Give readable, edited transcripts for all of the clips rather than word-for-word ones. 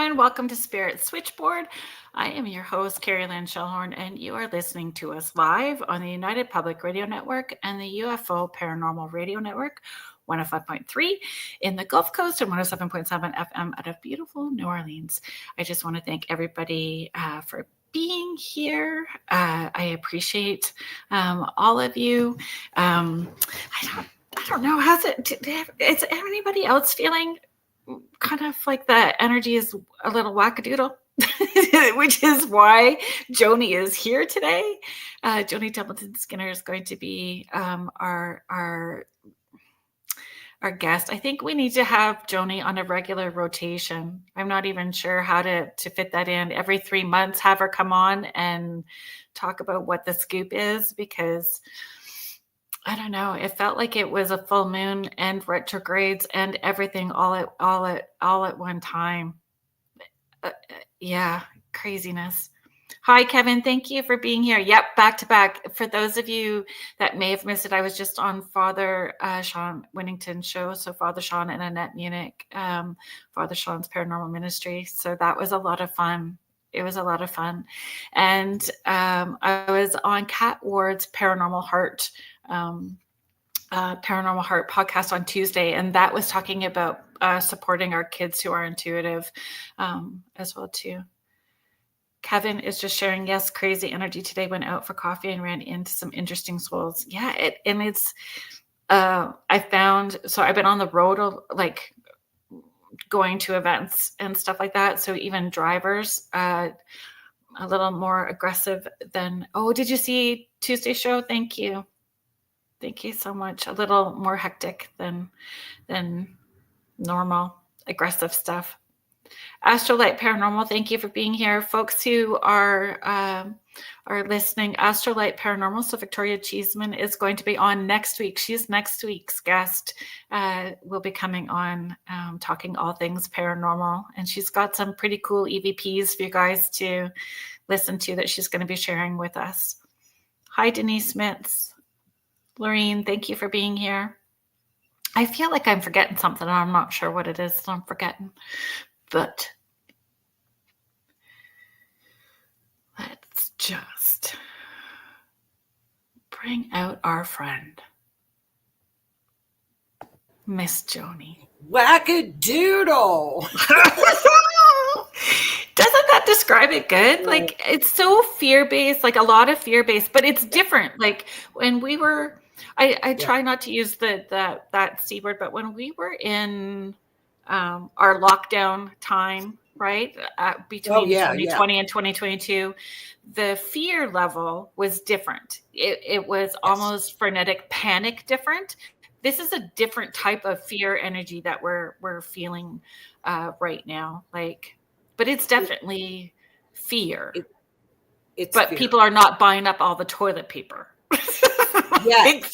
everyone. Welcome to Spirit Switchboard. I am your host, Carrie Lynn Shellhorn, and you are listening to us live on the United Public Radio Network and the UFO Paranormal Radio Network, 105.3 in the Gulf Coast and 107.7 FM out of beautiful New Orleans. I just want to thank everybody for being here. I appreciate all of you. I don't know. Is anybody else feeling kind of like the energy is a little wackadoodle, which is why Joni is here today. Joni Templeton-Skinner is going to be our guest. I think we need to have Joni on a regular rotation. I'm not even sure how to fit that in. Every 3 months, have her come on and talk about what the scoop is, because I don't know. It felt like it was a full moon and retrogrades and everything all at one time. Yeah, craziness. Hi, Kevin. Thank you for being here. Yep, back to back. For those of you that may have missed it, I was just on Father Sean Winnington's show. So Father Sean and Annette Munich, Father Sean's Paranormal Ministry. So that was a lot of fun. It was a lot of fun. And I was on Kat Ward's Paranormal Heart podcast on Tuesday, and that was talking about supporting our kids who are intuitive as well too. Kevin is just sharing, yes, crazy energy today. Went out for coffee and ran into some interesting souls. Yeah, I found, so I've been on the road, like going to events and stuff like that. So even drivers, a little more aggressive than, did you see Tuesday's show? Thank you. Thank you so much. A little more hectic than normal, aggressive stuff. Astrolight Paranormal, thank you for being here. Folks who are listening, Astrolight Paranormal, so Victoria Cheeseman is going to be on next week. She's next week's guest. Will be coming on talking all things paranormal. And she's got some pretty cool EVPs for you guys to listen to that she's going to be sharing with us. Hi, Denise Mitz. Lorene, thank you for being here. I feel like I'm forgetting something, and I'm not sure what it is that I'm forgetting. But let's just bring out our friend, Miss Joni. Wackadoodle. Doesn't that describe it good? Like, it's so fear-based, like a lot of fear-based, but it's different. Like when we were, I try not to use that C word, but when we were in our lockdown time, right? Between 2020 and 2022, the fear level was different. It was almost frenetic panic different. This is a different type of fear energy that we're feeling right now. But it's definitely fear. It's but fear. People are not buying up all the toilet paper. Yet.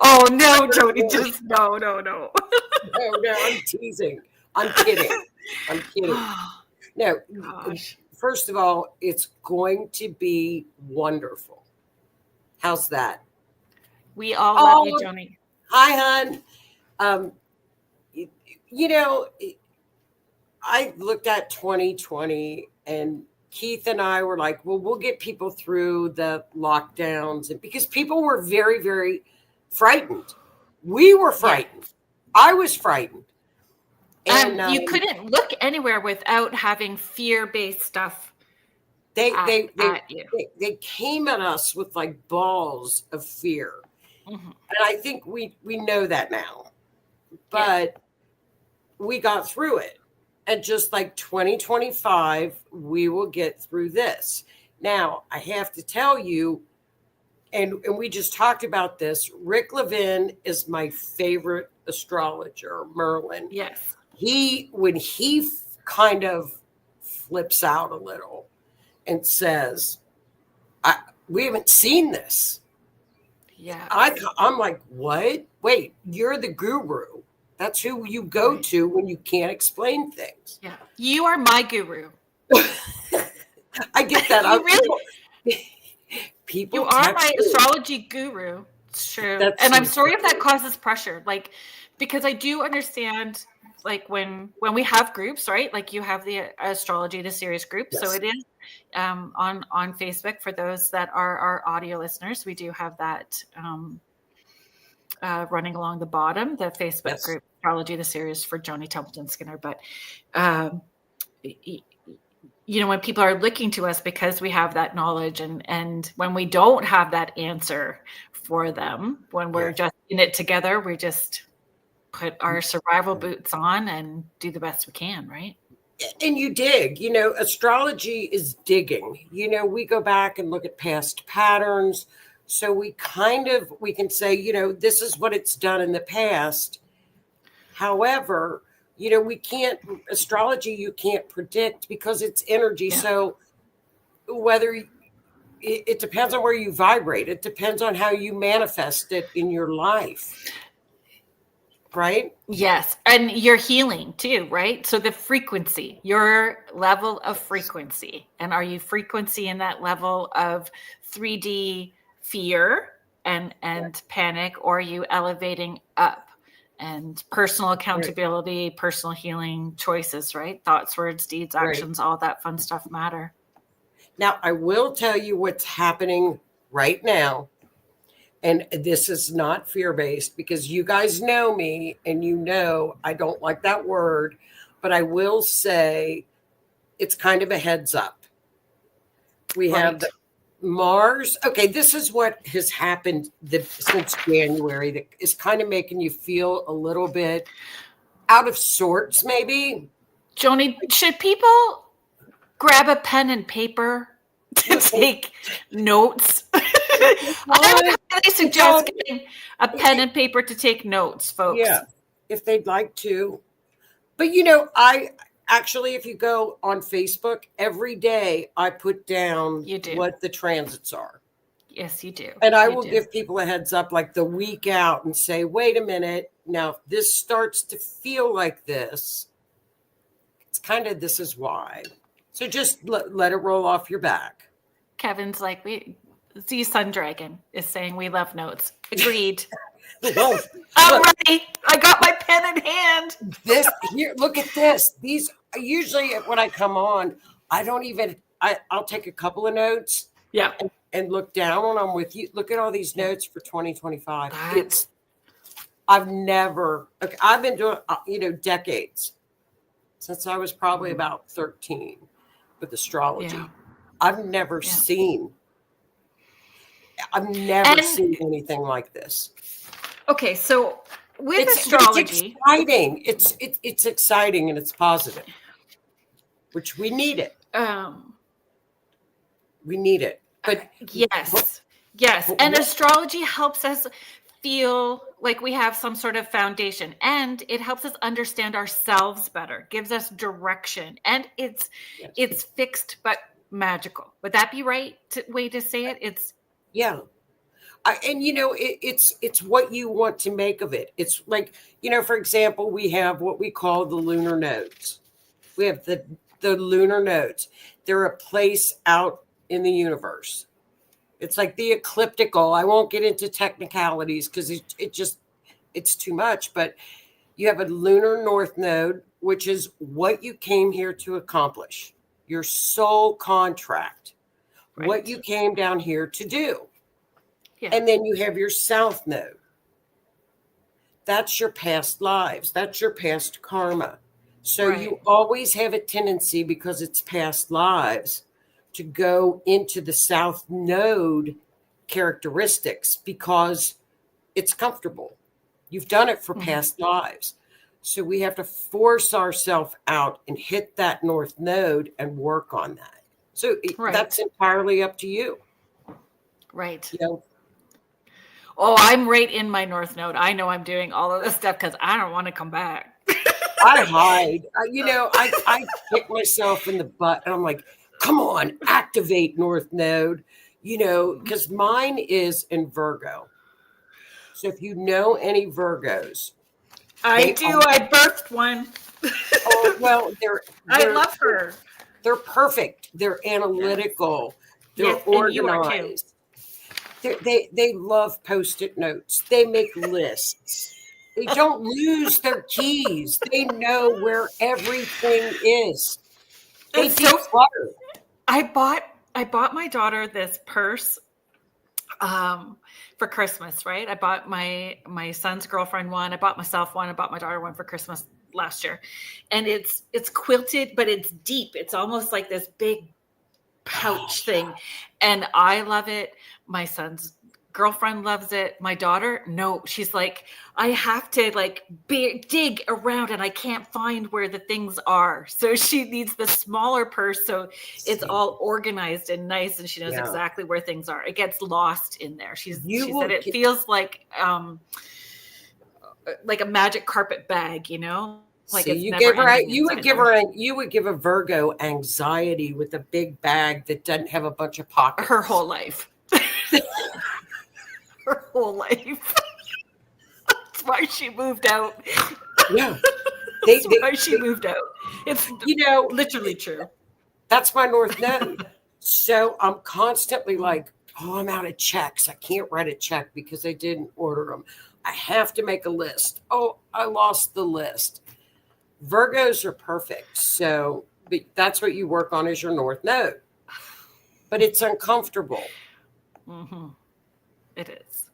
Oh no, Joni, just no. No, I'm teasing. I'm kidding. No, gosh. First of all, it's going to be wonderful. How's that? We all love you, Joni. Hi, hon. I looked at 2020, and Keith and I were like, well, we'll get people through the lockdowns, and because people were very, very frightened. We were frightened. I was frightened. And you couldn't look anywhere without having fear-based stuff. They came at us with like balls of fear. Mm-hmm. And I think we know that now. But we got through it. And just like 2025, we will get through this. Now, I have to tell you, and we just talked about this, Rick Levin is my favorite astrologer, Merlin. Yes. When he kind of flips out a little and says, we haven't seen this. Yeah. I'm like, what? Wait, you're the guru. That's who you go to when you can't explain things. Yeah. You are my guru. I get that. You really, people you are my astrology guru. It's true. And I'm sorry if that causes pressure. Because I do understand like when we have groups, right? Like you have the Astrology, the series group. Yes. So it is on Facebook for those that are our audio listeners. We do have that running along the bottom, the Facebook group, Astrology, the series for Joni Templeton-Skinner. But, when people are looking to us because we have that knowledge and when we don't have that answer for them, when we're just in it together, we just put our survival boots on and do the best we can, right? And you dig, astrology is digging. We go back and look at past patterns. So we can say, this is what it's done in the past. However, astrology, you can't predict because it's energy. Yeah. So whether it depends on where you vibrate, it depends on how you manifest it in your life. Right? Yes. And you're healing too, right? So the frequency, your level of frequency. And are you frequency in that level of 3D fear and panic, or are you elevating up and personal accountability, personal healing choices, right? Thoughts, words, deeds, actions, all that fun stuff matter. Now, I will tell you what's happening right now. And this is not fear-based because you guys know me and I don't like that word, but I will say it's kind of a heads up. We have the Mars. Okay, this is what has happened since January that is kind of making you feel a little bit out of sorts, maybe. Joni, should people grab a pen and paper to take notes? I would highly suggest getting a pen and paper to take notes, folks. Yeah, if they'd like to. But, I actually, if you go on Facebook, every day I put down what the transits are. Yes, you do. And I will give people a heads up like the week out and say, wait a minute. Now, if this starts to feel like this, it's kind of, this is why. So just let it roll off your back. Kevin's like, the Sun Dragon is saying we love notes. Agreed. I'm ready. I got my pen in hand. Look at this. These usually when I come on, I'll take a couple of notes. Yeah. And look down on them with you. Look at all these notes for 2025. I've been doing, decades since I was probably about 13 with astrology. Yeah. I've never seen anything like this. Okay, so with astrology, it's exciting. It's exciting and it's positive, which we need it. We need it. But yes. And astrology helps us feel like we have some sort of foundation, and it helps us understand ourselves better, gives us direction, and it's fixed but magical. Would that be right way to say it? It's it's what you want to make of it. It's like, for example, we have what we call the lunar nodes. We have the lunar nodes. They're a place out in the universe. It's like the ecliptical. I won't get into technicalities because it's too much, but you have a lunar north node, which is what you came here to accomplish, your soul contract, what you came down here to do. Yeah. And then you have your south node. That's your past lives. That's your past karma. So you always have a tendency, because it's past lives, to go into the south node characteristics because it's comfortable. You've done it for past lives. So we have to force ourselves out and hit that north node and work on that. So that's entirely up to you. Right. Oh, I'm right in my north node. I know I'm doing all of this stuff because I don't want to come back. I hide. I kick myself in the butt and I'm like, come on, activate north node, because mine is in Virgo. So if you know any Virgos. I do. I birthed one. Oh, well, I love her. They're perfect. They're analytical. They're organized. They love Post-it notes. They make lists. They don't lose their keys. They know where everything is. They declutter. I bought my daughter this purse for Christmas, right? I bought my son's girlfriend one. I bought myself one. I bought my daughter one for Christmas last year. And it's quilted, but it's deep. It's almost like this big pouch thing. And I love it. My son's girlfriend loves it. My daughter, no, she's like, I have to like dig around and I can't find where the things are. So she needs the smaller purse. So it's all organized and nice. And she knows exactly where things are. It gets lost in there. She said it feels like a magic carpet bag, you know? Like you would give a Virgo anxiety with a big bag that doesn't have a bunch of pockets. Her whole life. Her whole life. That's why she moved out. Yeah. That's why she moved out. It's literally true. That's my North Node. So I'm constantly like, oh, I'm out of checks. I can't write a check because I didn't order them. I have to make a list. Oh, I lost the list. Virgos are perfect. So that's what you work on as your North Node. But it's uncomfortable. Mm-hmm. It is.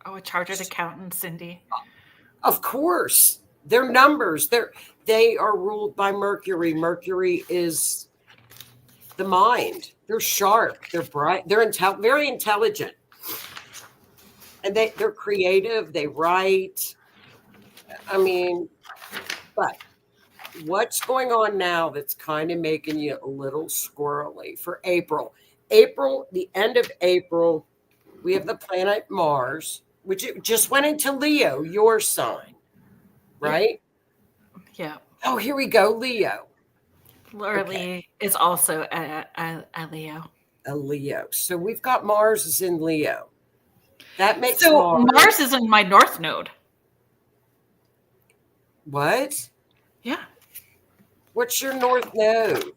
Oh, a chartered accountant, Cindy. Of course. They're numbers. They are ruled by Mercury. Mercury is the mind. They're sharp. They're bright. They're very intelligent. And they're creative. They write. I mean, but what's going on now that's kind of making you a little squirrely for April? The end of April, we have the planet Mars, which it just went into Leo, your sign, right? Yeah. Oh, here we go, Leo. Literally is also a Leo. A Leo. So we've got Mars is in Leo. That makes Mars is in my North Node. What? Yeah. What's your North Node?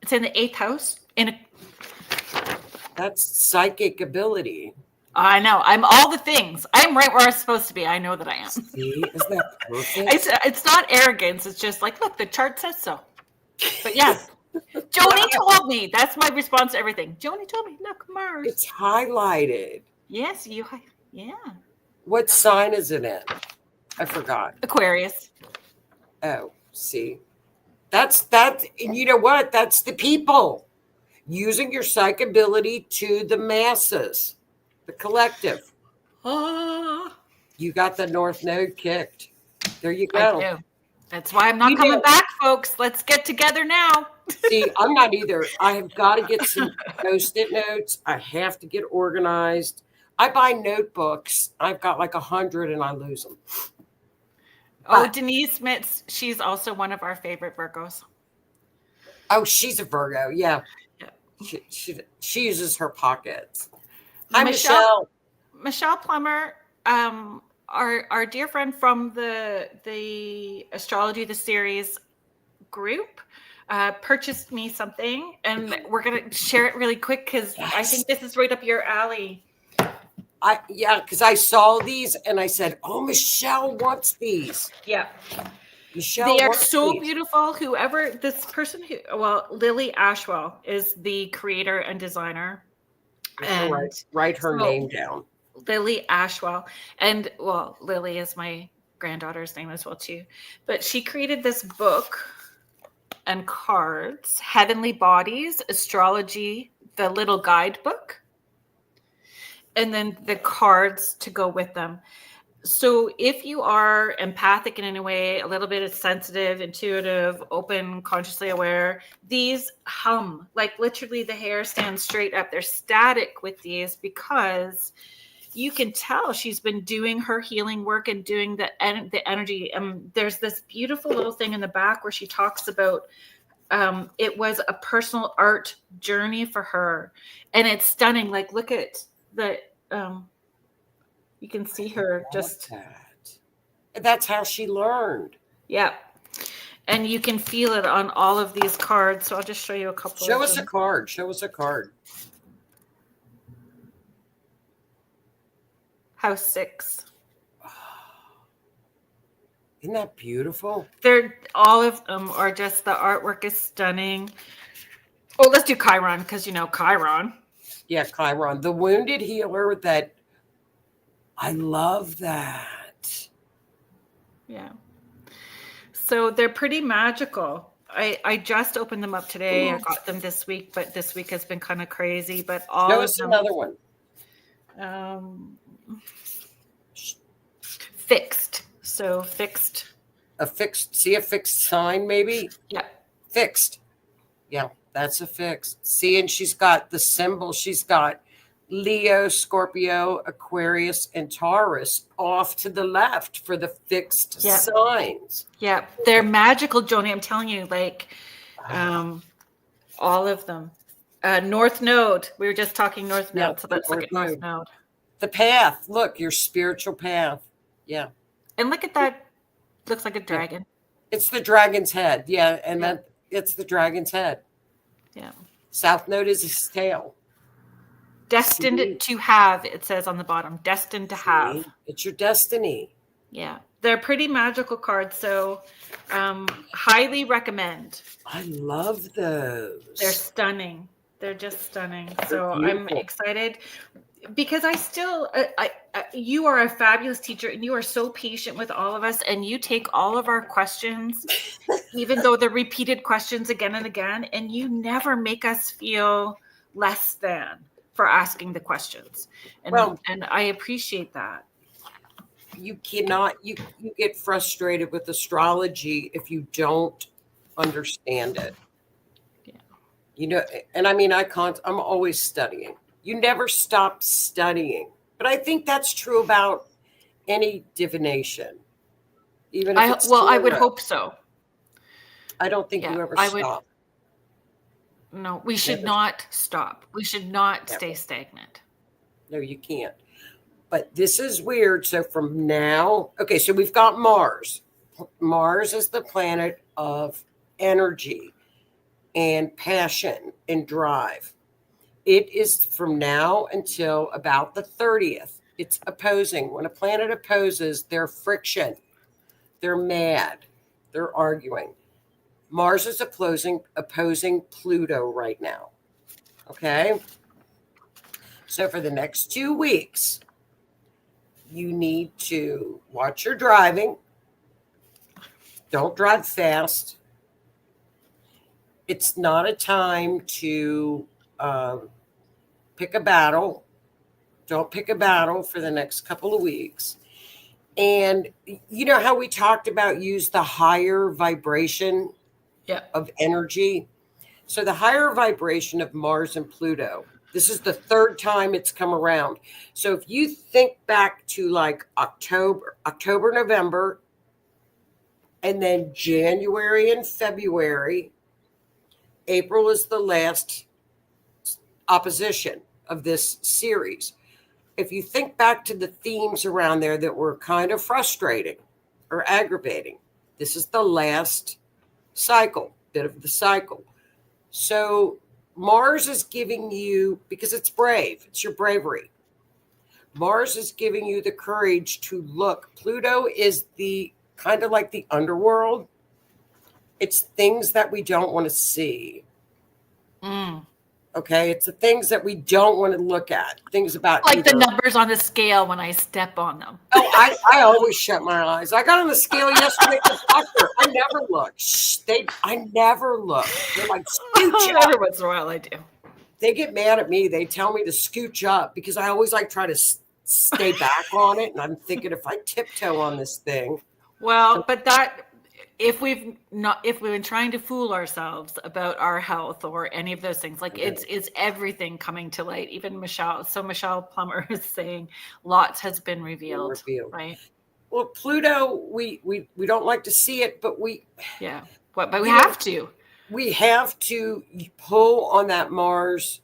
It's in the 8th house. That's psychic ability. I know. I'm all the things. I'm right where I'm supposed to be. I know that I am. See, isn't that perfect? It's not arrogance. It's just like, look, the chart says so. But yeah, Joni told me. That's my response to everything. Joni told me, look, Mars. It's highlighted. Yes, yeah. What sign is it in? I forgot. Aquarius. Oh, see. That's that. And you know what? That's the people. Using your psych ability to the masses, the collective. You got the North Node kicked. There you go. I do. That's why I'm not coming back, folks. Let's get together now. See, I'm not either. I have got to get some Post-it notes. I have to get organized. I buy notebooks. I've got like 100 and I lose them. Oh, Denise Mitz, she's also one of our favorite Virgos. Oh, she's a Virgo. Yeah. She uses her pockets. Hi, Michelle. Michelle Plummer, our dear friend from the Astrology, the series group, purchased me something, and we're going to share it really quick because I think this is right up your alley. Because I saw these and I said, oh, Michelle wants these. Yeah. Michelle, they are so beautiful. Lily Ashwell is the creator and designer. And write her name down. Lily Ashwell. And Lily is my granddaughter's name as well too. But she created this book and cards, Heavenly Bodies, Astrology, the little guidebook, and then the cards to go with them. So if you are empathic in any way, a little bit sensitive, intuitive, open, consciously aware, these hum, like literally the hair stands straight up. They're static with these because you can tell she's been doing her healing work and doing the energy. There's this beautiful little thing in the back where she talks about it was a personal art journey for her. And it's stunning. Like, look at the... you can see her just... That's how she learned. Yeah. And you can feel it on all of these cards. So I'll just show you a couple. Show us a card. Show us a card. House 6. Isn't that beautiful? All of them are just, the artwork is stunning. Oh, let's do Chiron, because Chiron. Yeah, Chiron, the wounded healer. That I love that. Yeah. So they're pretty magical. I just opened them up today. I got them this week, but this week has been kind of crazy. But all Show of us them. Another one. Fixed. So fixed. A fixed sign, maybe? Yeah. Fixed. Yeah, that's a fixed. See, and she's got the symbol. She's got Leo, Scorpio, Aquarius, and Taurus off to the left for the fixed signs. Yeah, they're magical, Joni. I'm telling you, like all of them. North Node. We were just talking North Node, so let's look at North Node. The path. Look, your spiritual path. Yeah. And look at that. Looks like a dragon. It's the dragon's head. Yeah, and it's the dragon's head. Yeah. South Node is his tail. Destined to have, it says on the bottom. Destined to have. It's your destiny. Yeah. They're pretty magical cards, so highly recommend. I love those. They're stunning. They're just stunning. So I'm excited because you are a fabulous teacher, and you are so patient with all of us, and you take all of our questions, even though they're repeated questions again and again, and you never make us feel less than for asking the questions. And I appreciate that. You cannot, you get frustrated with astrology if you don't understand it. Yeah. And I mean, I'm always studying. You never stop studying. But I think that's true about any divination. Even if I would hope so. I don't think you ever stop. No, we should not stop. We should not stay stagnant. No, you can't. But this is weird. So from now, okay, so we've got Mars. Mars is the planet of energy and passion and drive. It is from now until about the 30th. It's opposing. When a planet opposes, they're friction. They're mad. They're arguing. Mars is opposing Pluto right now. Okay? So for the next 2 weeks, you need to watch your driving. Don't drive fast. It's not a time to pick a battle. Don't pick a battle for the next couple of weeks. And you know how we talked about use the higher vibration of energy? So the higher vibration of Mars and Pluto, this is the third time it's come around. So if you think back to like October, November, and then January and February, April is the last opposition of this series. If you think back to the themes around there that were kind of frustrating or aggravating, this is the last bit of the cycle. So Mars is giving you, because it's brave, it's your bravery. Mars is giving you the courage to look. Pluto is the kind of like the underworld. It's things that we don't want to see. Okay, it's the things that we don't want to look at. Things about like the numbers on the scale when I step on them. Oh, I always shut my eyes. I got on the scale yesterday with the doctor. I never look. I never look. They're like, scooch up. Every once in a while I do. They get mad at me. They tell me to scooch up because I always like try to stay back on it. And I'm thinking if I tiptoe on this thing. Well, but if we've been trying to fool ourselves about our health or any of those things, like it's everything coming to light. Even Michelle Plummer is saying lots has been revealed. Right? Well, Pluto, we don't like to see it, but we have to. We have to pull on that Mars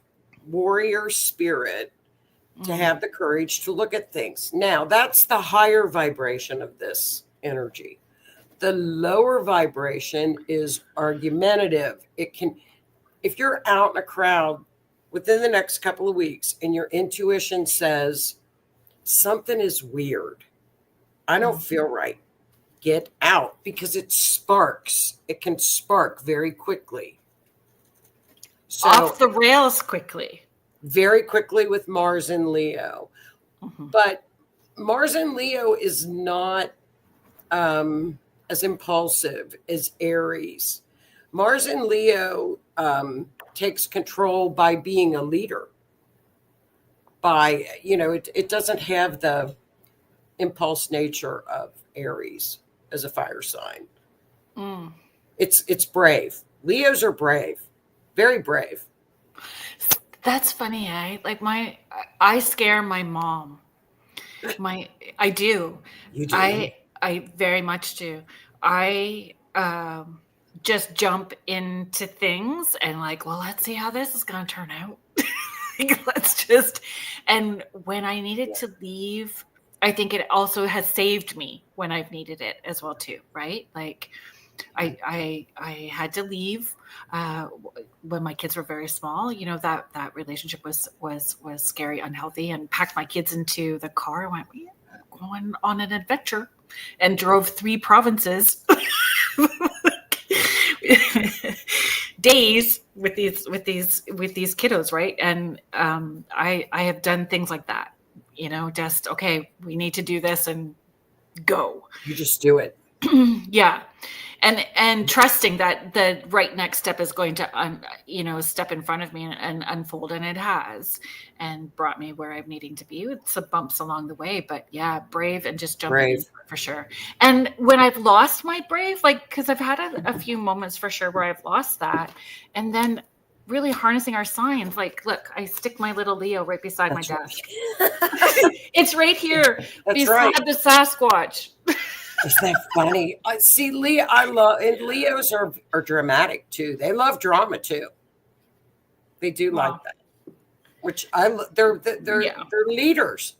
warrior spirit to have the courage to look at things. Now, that's the higher vibration of this energy. The lower vibration is argumentative. If you're out in a crowd within the next couple of weeks and your intuition says something is weird, I don't feel right. get out because it sparks. It can spark very quickly. So, off the rails quickly. Very quickly with Mars and Leo. Mm-hmm. But Mars and Leo is not as impulsive as Aries. Mars and Leo takes control by being a leader. By, it doesn't have the impulse nature of Aries as a fire sign. It's brave. Leos are brave, very brave. That's funny, Like I scare my mom. I do. You do. I very much do. I just jump into things and like, well, let's see how this is going to turn out. And when I needed to leave, I think it also has saved me when I've needed it as well too, right? Like I had to leave when my kids were very small. That relationship was scary, unhealthy, and packed my kids into the car and went, we're going on an adventure, and drove 3 provinces. Days with these kiddos, right? And I have done things like that, just okay, we need to do this and go. You just do it. Yeah. And trusting that the right next step is going to step in front of me and unfold, and it has, and brought me where I'm needing to be with some bumps along the way. But yeah, brave and just jumping in for sure. And when I've lost my brave, because I've had a few moments for sure where I've lost that, and then really harnessing our signs. Like, look, I stick my little Leo right beside my desk. It's right here beside the Sasquatch. Isn't that funny? See, Leo, and Leos are dramatic too. They love drama too. They do like that, which they're leaders.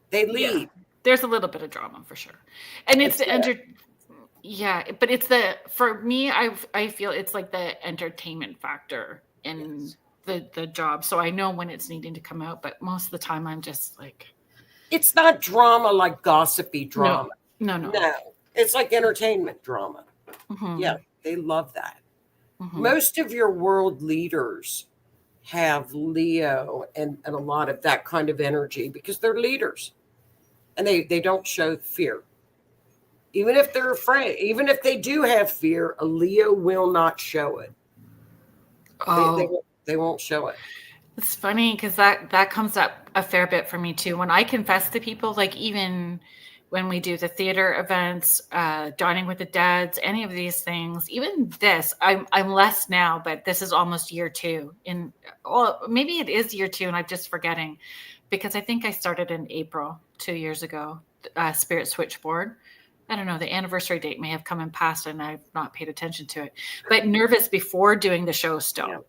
They lead. Yeah. There's a little bit of drama for sure, and it's but it's for me. I feel it's like the entertainment factor in the job. So I know when it's needing to come out, but most of the time I'm just like, it's not drama like gossipy drama. No. It's like entertainment drama. Mm-hmm. Yeah, they love that. Mm-hmm. Most of your world leaders have Leo and a lot of that kind of energy because they're leaders. And they don't show fear. Even if they're afraid, even if they do have fear, a Leo will not show it. Oh. They won't show it. It's funny because that comes up a fair bit for me too. When I confess to people, like even when we do the theater events, dining with the dads, any of these things, even this, I'm less now, but this is almost year 2. Maybe it is year 2 and I'm just forgetting, because I think I started in April 2 years ago, Spirit Switchboard. I don't know, the anniversary date may have come and passed and I've not paid attention to it, but nervous before doing the show still.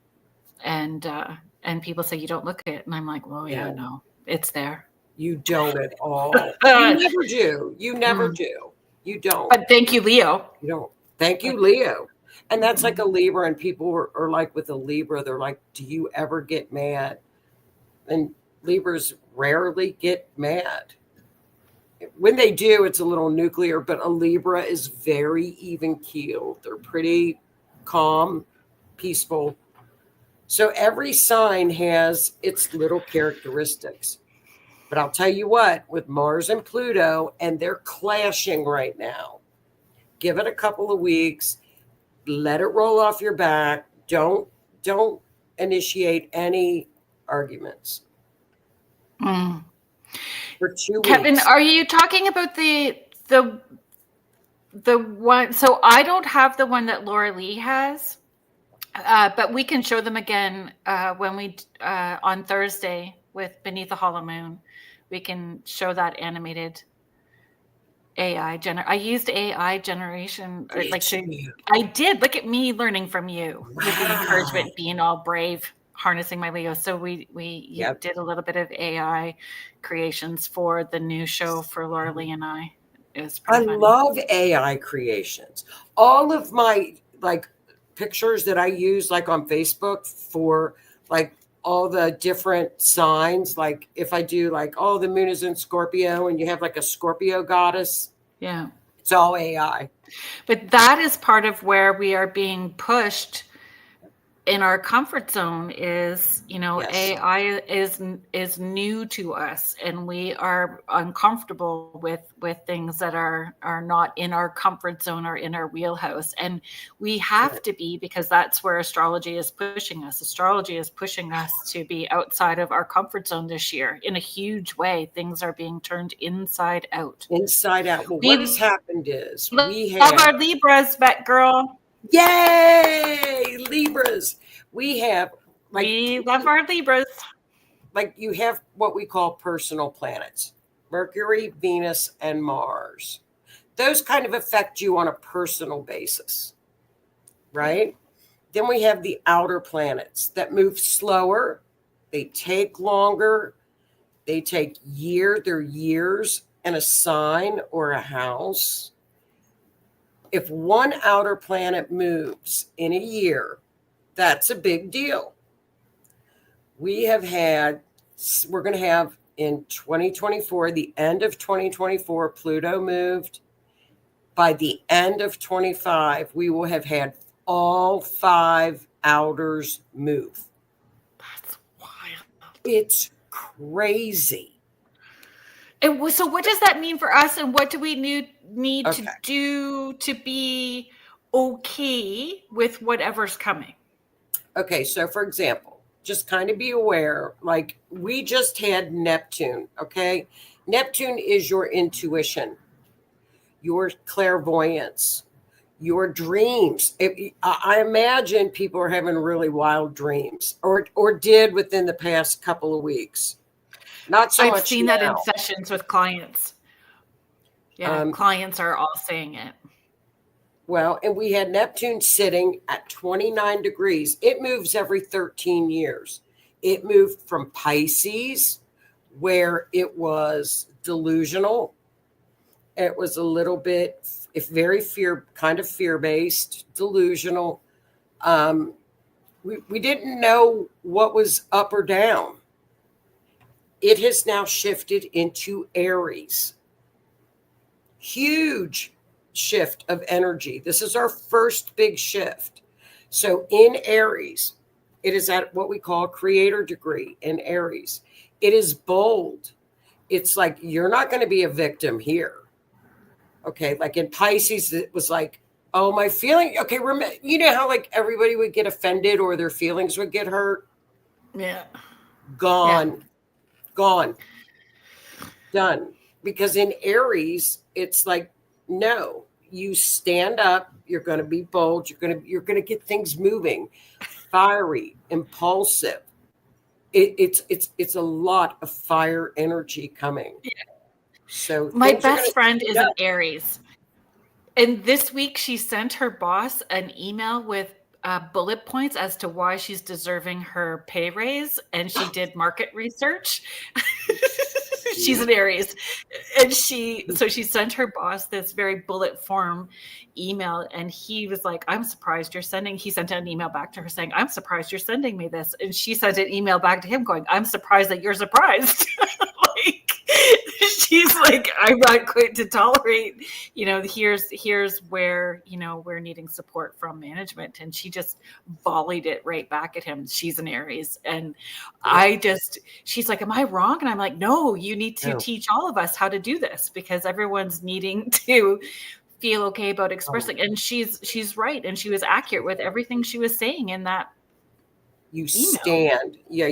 Yeah. And people say, you don't look at it. And I'm like, well, yeah, no, it's there. You don't at all. You never do. You never do. You don't. But thank you, Leo. You don't. Thank you, Leo. And that's like a Libra, and people are like with a Libra, they're like, do you ever get mad? And Libras rarely get mad. When they do, it's a little nuclear, but a Libra is very even-keeled. They're pretty calm, peaceful. So every sign has its little characteristics. But I'll tell you what, with Mars and Pluto, and they're clashing right now, give it a couple of weeks, let it roll off your back. Don't initiate any arguments. For 2 weeks. Kevin, are you talking about the one? So I don't have the one that Laura Lee has, but we can show them again when we on Thursday with Beneath the Hollow Moon. We can show that animated AI I used AI generation. I did. Look at me learning from you. Wow. With the encouragement, being all brave, harnessing my Leo. So we did a little bit of AI creations for the new show for Laura Lee and I. It was pretty funny. Love AI creations. All of my pictures that I use on Facebook for all the different signs, if I do the moon is in Scorpio and you have a Scorpio goddess. Yeah. It's all AI. But that is part of where we are being pushed in our comfort zone is, yes. AI is new to us, and we are uncomfortable with things that are not in our comfort zone or in our wheelhouse. And we have to be, because that's where astrology is pushing us. Astrology is pushing us to be outside of our comfort zone this year in a huge way. Things are being turned inside out. Inside out. Well, what has happened is we have our Libras, vet girl. Yay, Libras. We love our Libras. Like you have what we call personal planets, Mercury, Venus, and Mars. Those kind of affect you on a personal basis, right? Then we have the outer planets that move slower. They take longer. They take they're years in a sign or a house. If one outer planet moves in a year, that's a big deal. We're going to have in 2024, the end of 2024, Pluto moved. By the end of 25, we will have had all 5 outers move. That's wild. It's crazy. So what does that mean for us, and what do we need to do to be okay with whatever's coming? Okay, so for example, just kind of be aware, like we just had Neptune, okay? Neptune is your intuition, your clairvoyance, your dreams. I imagine people are having really wild dreams, or did within the past couple of weeks. Not so much. I've seen that in sessions with clients. Yeah, clients are all saying it. Well, and we had Neptune sitting at 29 degrees. It moves every 13 years. It moved from Pisces, where it was delusional. It was a little bit, very fear-based, delusional. We didn't know what was up or down. It has now shifted into Aries. Huge shift of energy. This is our first big shift. So in Aries, it is at what we call creator degree in Aries. It is bold. It's like, you're not going to be a victim here. Okay. Like in Pisces, it was like, oh, my feeling. Okay. You know how like everybody would get offended or their feelings would get hurt? Yeah. Gone. Yeah. Gone. Done. Because in Aries, it's like, no, you stand up, you're going to be bold, you're going to get things moving, fiery, impulsive. It's a lot of fire energy coming. Yeah. So my best friend is an Aries. And this week she sent her boss an email with bullet points as to why she's deserving her pay raise, and she did market research. She's an Aries, and she sent her boss this very bullet form email, and he was like, "I'm surprised you're sending." He sent an email back to her saying, "I'm surprised you're sending me this," and she sent an email back to him going, "I'm surprised that you're surprised." Like, she's like, "I'm not going to tolerate, here's where, we're needing support from management." And she just volleyed it right back at him. She's an Aries. And she's like, "Am I wrong?" And I'm like, "No, you need to teach all of us how to do this, because everyone's needing to feel okay about expressing." And she's right. And she was accurate with everything she was saying in that email. Stand. Yeah.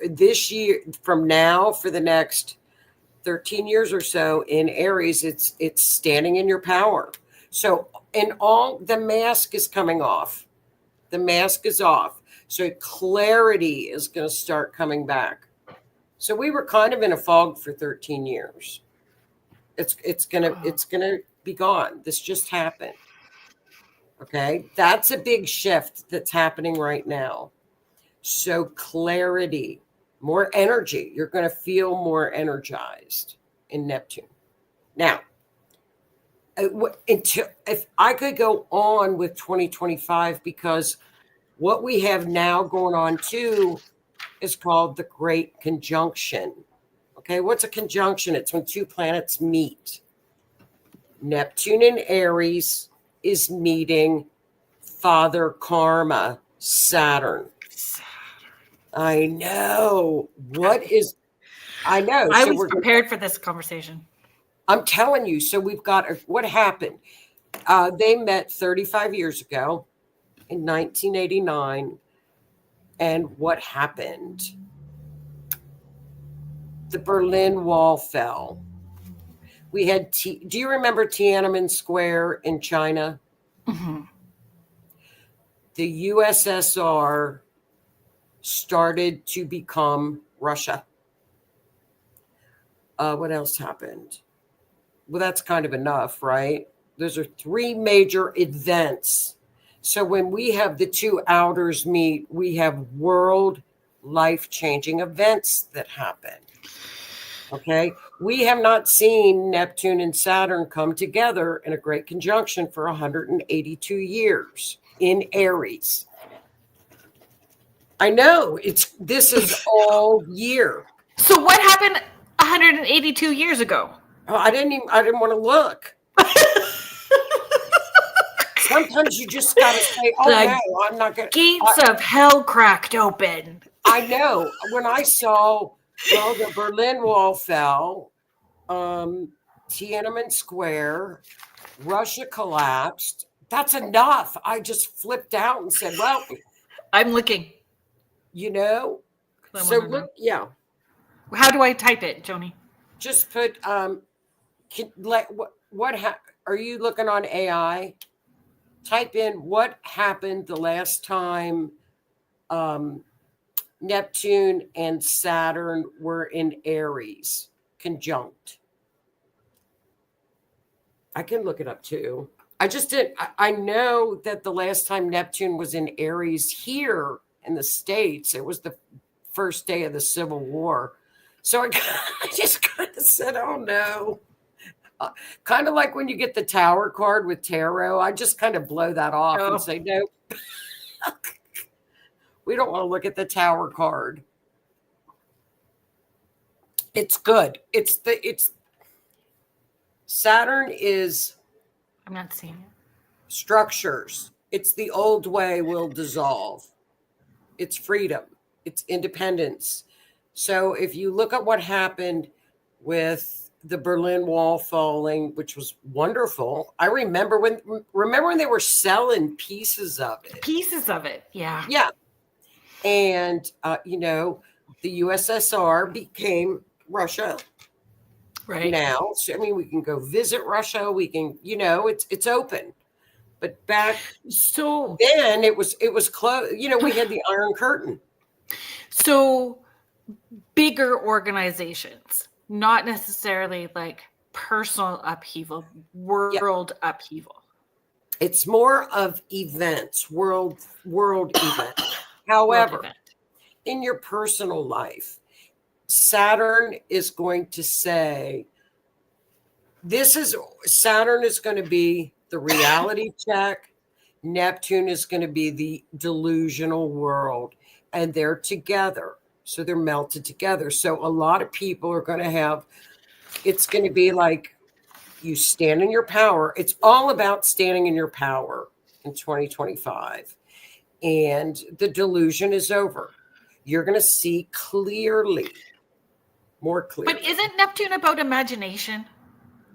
This year from now for the next 13 years or so in Aries, it's standing in your power. So the mask is coming off. The mask is off. So clarity is going to start coming back. So we were kind of in a fog for 13 years. It's gonna be gone. This just happened. Okay. That's a big shift that's happening right now. So clarity, more energy. You're going to feel more energized in Neptune. Now, if I could go on with 2025, because what we have now going on too is called the Great Conjunction. Okay, what's a conjunction? It's when 2 planets meet. Neptune in Aries is meeting Father Karma, Saturn. I know. I know. I was prepared for this conversation. I'm telling you. So we've got what happened. They met 35 years ago in 1989. And what happened? The Berlin Wall fell. We had do you remember Tiananmen Square in China? Mm-hmm. The USSR started to become Russia. What else happened? Well, that's kind of enough, right? Those are three major events. So when we have the two outers meet, we have world life-changing events that happen. Okay, we have not seen Neptune and Saturn come together in a great conjunction for 182 years in Aries. I know this is all year. So what happened 182 years ago? Oh, I didn't want to look. Sometimes you just got to say, "Oh no, I'm not going." Gates of hell cracked open. I know. When I saw. Well, the Berlin Wall fell, Tiananmen Square, Russia collapsed. That's enough. I just flipped out and said, well, I'm looking. You know? So look, yeah. How do I type it, Joni? Just put, are you looking on AI? Type in what happened the last time Neptune and Saturn were in Aries conjunct. I can look it up too. I just did. I know that the last time Neptune was in Aries here in the States, it was the first day of the Civil War. So I just kind of said, oh no. Kind of like when you get the Tower card with tarot, I just kind of blow that off and say, no. We don't want to look at the Tower card. It's good. It's Saturn is. I'm not seeing it. Structures. It's the old way will dissolve. It's freedom. It's independence. So if you look at what happened with the Berlin Wall falling, which was wonderful. I remember when they were selling pieces of it. Pieces of it. Yeah. Yeah. And, the USSR became Russia right now. So, I mean, we can go visit Russia. We can, it's open. But back then it was closed. We had the Iron Curtain. So bigger organizations, not necessarily like personal upheaval, world upheaval. It's more of events, world events. However, in your personal life, Saturn is going to say, Saturn is going to be the reality check. Neptune is going to be the delusional world. And they're together. So they're melted together. So a lot of people are going to have, it's going to be like you stand in your power. It's all about standing in your power in 2025. And the delusion is over. You're going to see clearly, more clearly. But isn't Neptune about imagination?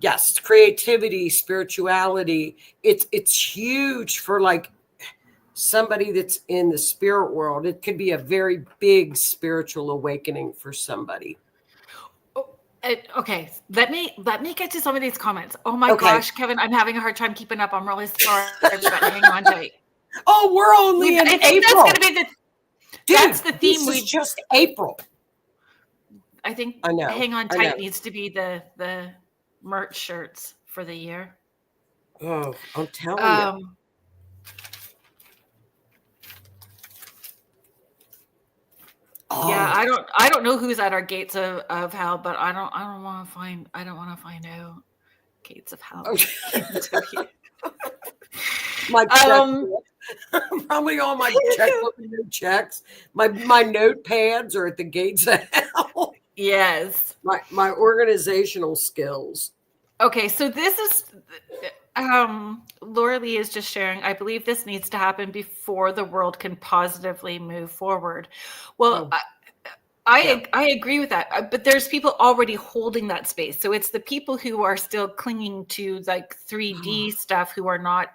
Yes, creativity, spirituality. It's huge for like somebody that's in the spirit world. It could be a very big spiritual awakening for somebody. Okay, let me get to some of these comments. Oh my gosh, Kevin, I'm having a hard time keeping up. I'm really sorry, but hang on tight. Oh, we're only in April. That's going to be that's the theme. This is just April. I think I know. Hang on tight needs to be the merch shirts for the year. Oh, I'm telling you. Yeah, I don't know who's at our gates of hell, but I don't want to find out. Gates of hell. My checkbook. Probably all my checkbook and new checks. My notepads are at the gates of hell. Yes. My organizational skills. Okay, so this is Laura Lee is just sharing, I believe this needs to happen before the world can positively move forward. Well, I agree with that, but there's people already holding that space. So it's the people who are still clinging to like 3D stuff, who are not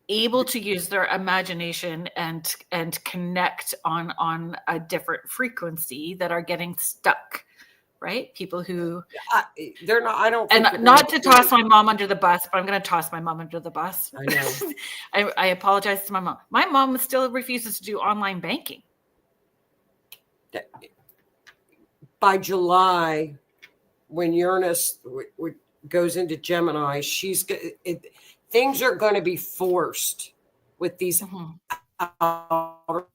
able to use their imagination and connect on a different frequency, that are getting stuck. Right? People who they're not, I don't think, and not to toss my mom under the bus, but I'm going to toss my mom under the bus. I know. I apologize to my mom. My mom still refuses to do online banking. By July, when Uranus goes into Gemini, things are going to be forced with these outer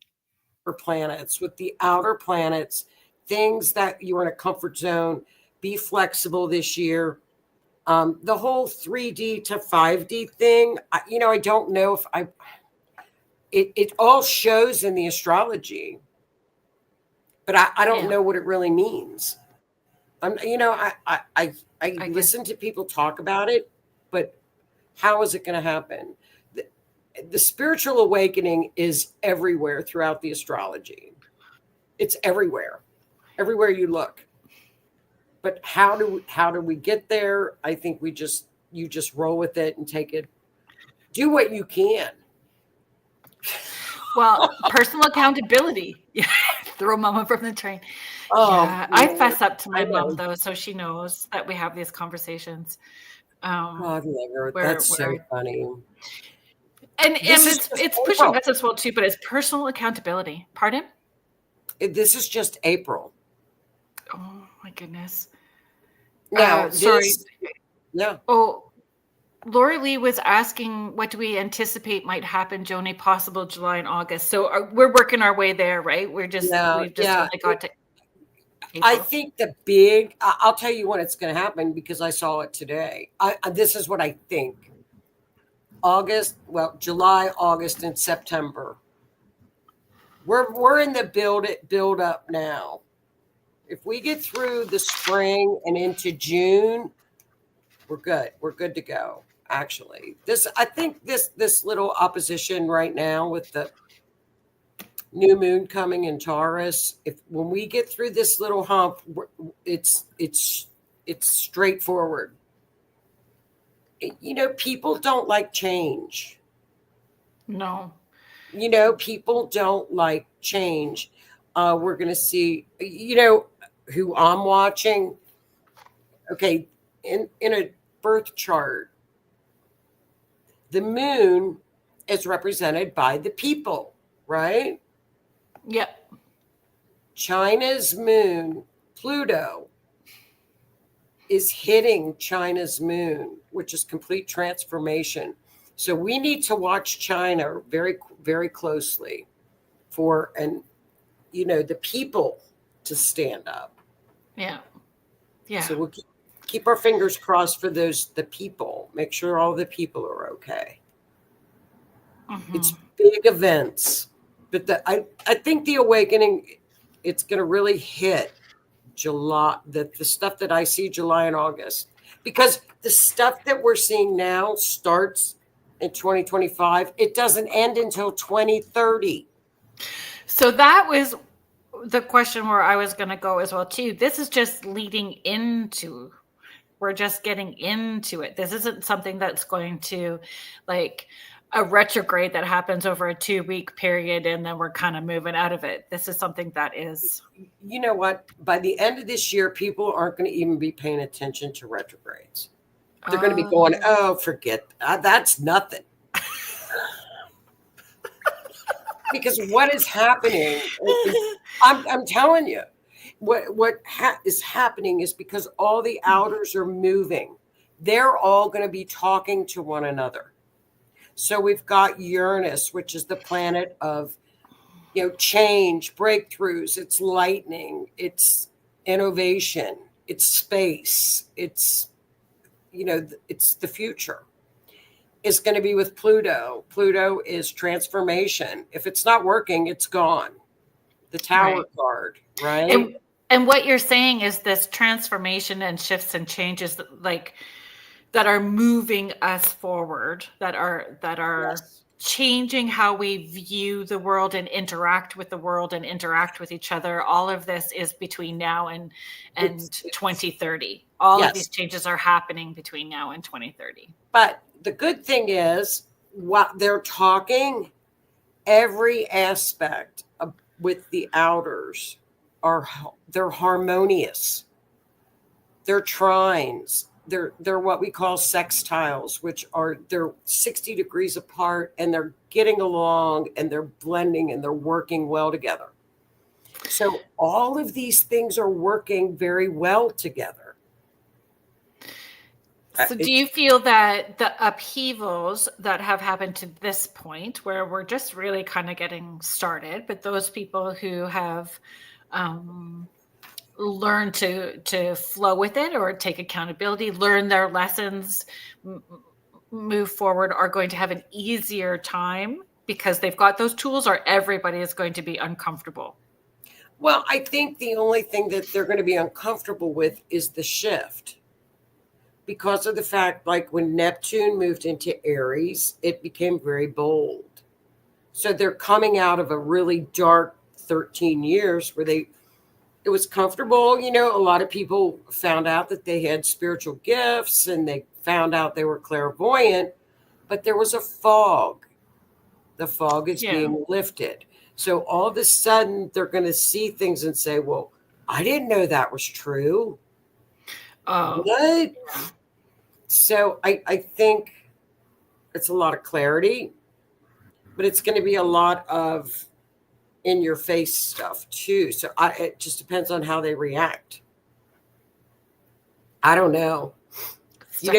planets. With the outer planets, things that you're in a comfort zone, be flexible this year. The whole 3D to 5D thing, I don't know if it all shows in the astrology, but I don't know what it really means. I listen to people talk about it, but how is it going to happen? The spiritual awakening is everywhere throughout the astrology. It's everywhere you look. But how do we get there? I think you just roll with it and take it. Do what you can. Well, personal accountability. Throw mama from the train. I fess up to my mom though, so she knows that we have these conversations. God, that's so funny. And it's pushing us as well too, but it's personal accountability. Pardon? This is just April. Oh my goodness. No, sorry. Yeah. Oh, Laura Lee was asking, what do we anticipate might happen, Joni, possible July and August? So we're working our way there, right? We've just only got to April. I think I'll tell you when it's going to happen because I saw it today. This is what I think. July, August, and September. We're in the build up now. If we get through the spring and into June, we're good. We're good to go. Actually, I think this little opposition right now with the new moon coming in Taurus, when we get through this little hump, it's straightforward. People don't like change. No. People don't like change. We're going to see, who I'm watching. Okay, in a birth chart, the moon is represented by the people, right? Yep. China's moon, Pluto, is hitting China's moon, which is complete transformation. So we need to watch China very, very closely for the people to stand up. Yeah. Yeah. So we'll keep our fingers crossed for the people. Make sure all the people are okay. Mm-hmm. It's big events, but I think the awakening, it's going to really hit July. The stuff that I see July and August, because the stuff that we're seeing now starts in 2025. It doesn't end until 2030. So that was the question where I was going to go as well too. This is just leading into. We're just getting into it. This isn't something that's going to like a retrograde that happens over a 2-week period and then we're kind of moving out of it. This is something that is. You know what? By the end of this year, people aren't going to even be paying attention to retrogrades. They're going to be going, forget that's nothing. Because what is happening? I'm telling you. What is happening is because all the outers are moving. They're all going to be talking to one another. So we've got Uranus, which is the planet of, change, breakthroughs. It's lightning. It's innovation. It's space. It's, it's the future. It's going to be with Pluto. Pluto is transformation. If it's not working, it's gone. The Tower card, right? And what you're saying is this transformation and shifts and changes that are moving us forward, that are Yes. changing how we view the world and interact with the world and interact with each other. All of this is between now and It's 2030. All of yes. these changes are happening between now and 2030. But the good thing is, what they're talking, every aspect with the outers they're harmonious. They're trines. They're what we call sextiles, which are they're 60 degrees apart, and they're getting along, and they're blending, and they're working well together. So all of these things are working very well together. So do you feel that the upheavals that have happened to this point, where we're just really kind of getting started, but those people who have learn to flow with it or take accountability, learn their lessons, move forward, are going to have an easier time because they've got those tools, or everybody is going to be uncomfortable? Well, I think the only thing that they're going to be uncomfortable with is the shift, because of the fact, like when Neptune moved into Aries, it became very bold. So they're coming out of a really dark 13 years where it was comfortable. A lot of people found out that they had spiritual gifts, and they found out they were clairvoyant, but there was a fog. The fog is being lifted. So all of a sudden they're going to see things and say, well, I didn't know that was true. What? So I think it's a lot of clarity, but it's going to be a lot of in your face stuff too. So it just depends on how they react. I don't know. But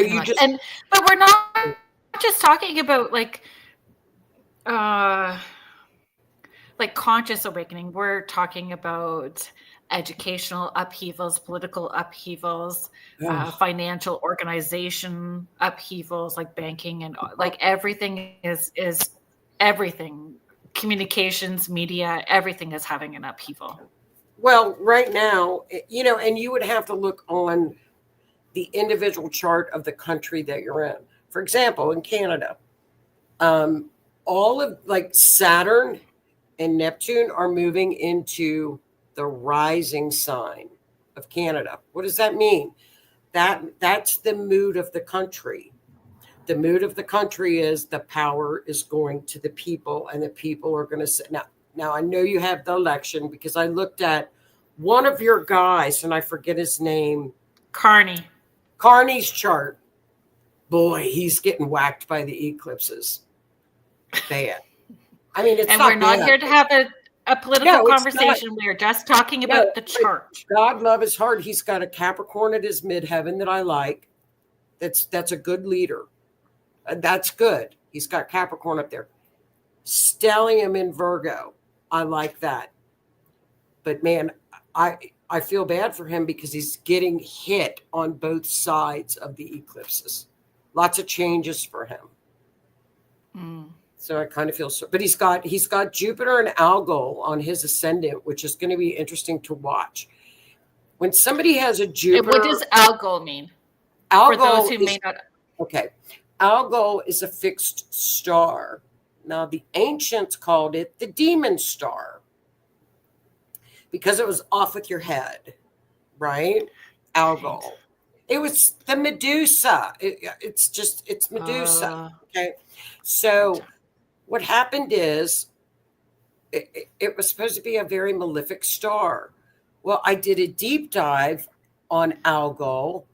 we're not just talking about like conscious awakening. We're talking about educational upheavals, political upheavals, financial organization upheavals, like banking, and like everything is everything. Communications, media, everything is having an upheaval. Well, right now, and you would have to look on the individual chart of the country that you're in. For example, in Canada, all of like Saturn and Neptune are moving into the rising sign of Canada. What does that mean? That's the mood of the country. The mood of the country is the power is going to the people, and the people are going to say, now I know you have the election, because I looked at one of your guys, and I forget his name. Carney's chart. Boy, he's getting whacked by the eclipses. Bad. I mean, it's and not we're not bad. Here to have a political conversation. We are just talking about the chart. God love his heart. He's got a Capricorn at his midheaven that I like. That's a good leader. That's good. He's got Capricorn up there. Stellium in Virgo. I like that. But man, I feel bad for him because he's getting hit on both sides of the eclipses. Lots of changes for him. So I kind of feel so. But he's got Jupiter and Algol on his ascendant, which is going to be interesting to watch. When somebody has a Jupiter. What does Algol mean? Algol, for those who may not. Okay. Algol is a fixed star. Now, the ancients called it the demon star because it was off with your head, right? Algol. It was the Medusa. It's Medusa. Okay. So what happened is it was supposed to be a very malefic star. Well, I did a deep dive on Algol.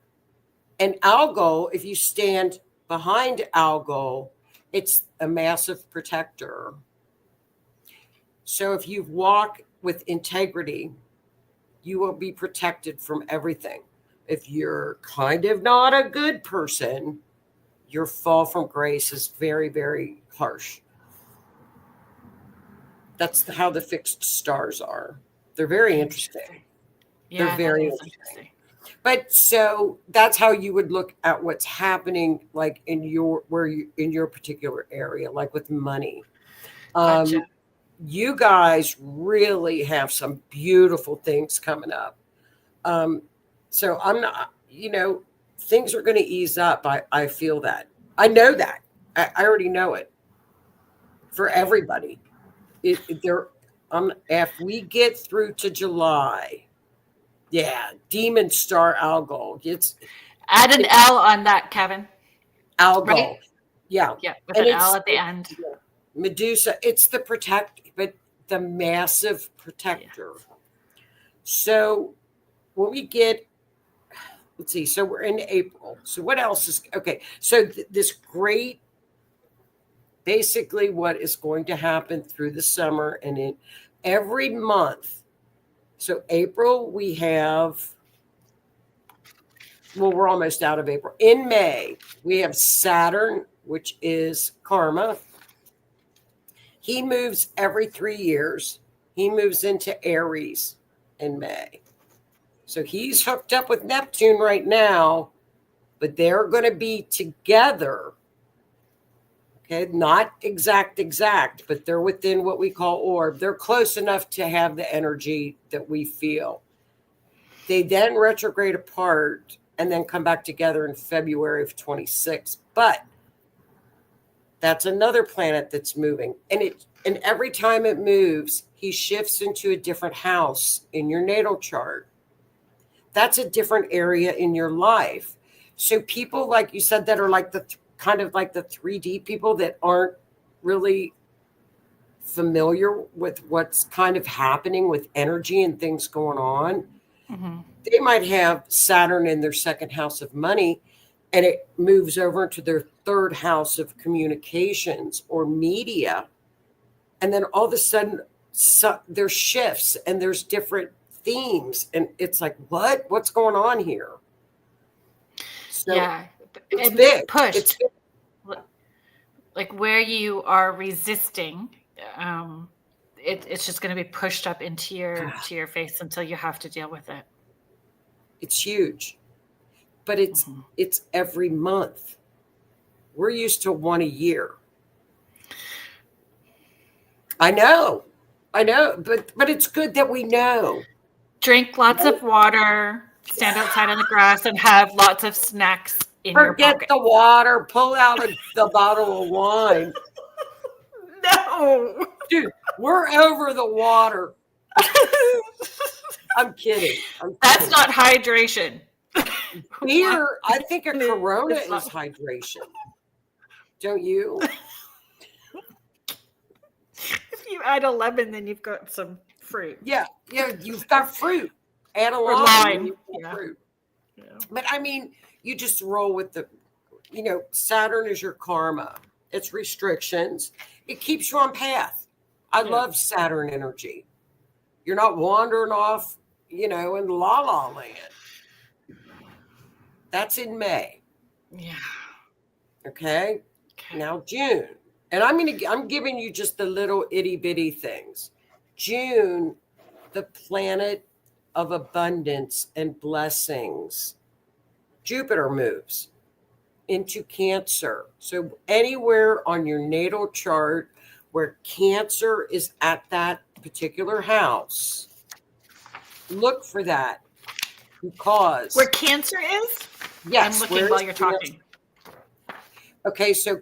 And Algol, if you stand behind Algol, it's a massive protector. So if you walk with integrity, you will be protected from everything. If you're kind of not a good person, your fall from grace is very, very harsh. That's how the fixed stars are. They're very interesting. Yeah, they're very interesting. But so that's how you would look at what's happening, like in your particular area, like with money. Gotcha. You guys really have some beautiful things coming up. So I'm not, things are going to ease up. I feel that. I know that. I already know it for everybody. If we get through to July, Demon Star Algol. Add an L on that, Kevin. Algol. Right? Yeah. Yeah, with an L at the end. Medusa, it's the massive protector. Yeah. So when we get, let's see, so we're in April. So what else is, okay. So this great, basically what is going to happen through the summer and in every month. So April, we have, we're almost out of April. In May, we have Saturn, which is karma. He moves every 3 years. He moves into Aries in May. So he's hooked up with Neptune right now, but they're going to be together. Okay, not exact, but they're within what we call orb. They're close enough to have the energy that we feel. They then retrograde apart and then come back together in February of 26. But that's another planet that's moving. And every time it moves, he shifts into a different house in your natal chart. That's a different area in your life. So people, like you said, that are like kind of like the 3D people that aren't really familiar with what's kind of happening with energy and things going on. Mm-hmm. They might have Saturn in their second house of money, and it moves over into their third house of communications or media. And then all of a sudden, there's shifts and there's different themes. And it's like, what's going on here? So it's big. Pushed. It's big. Like where you are resisting, it's just going to be pushed up into your face until you have to deal with it. It's huge, but it's every month. We're used to one a year. I know, but it's good that we know. Drink lots of water, stand outside on the grass, and have lots of snacks in your pocket. Forget the water. Pull out the bottle of wine. No. Dude, we're over the water. I'm kidding. That's not hydration. Beer, I think a Corona is hydration. Don't you? If you add a lemon, then you've got some fruit. Yeah, you've got fruit. Add a lime. Fruit. Yeah. But I mean, you just roll with the, Saturn is your karma. It's restrictions. It keeps you on path. I love Saturn energy. You're not wandering off, in la la land. That's in May. Yeah. Okay. Now June. And I'm giving you just the little itty bitty things. June, the planet of abundance and blessings. Jupiter moves into Cancer. So anywhere on your natal chart where Cancer is at that particular house, look for that, because where Cancer is? Yes, I'm looking while you're talking. Okay, so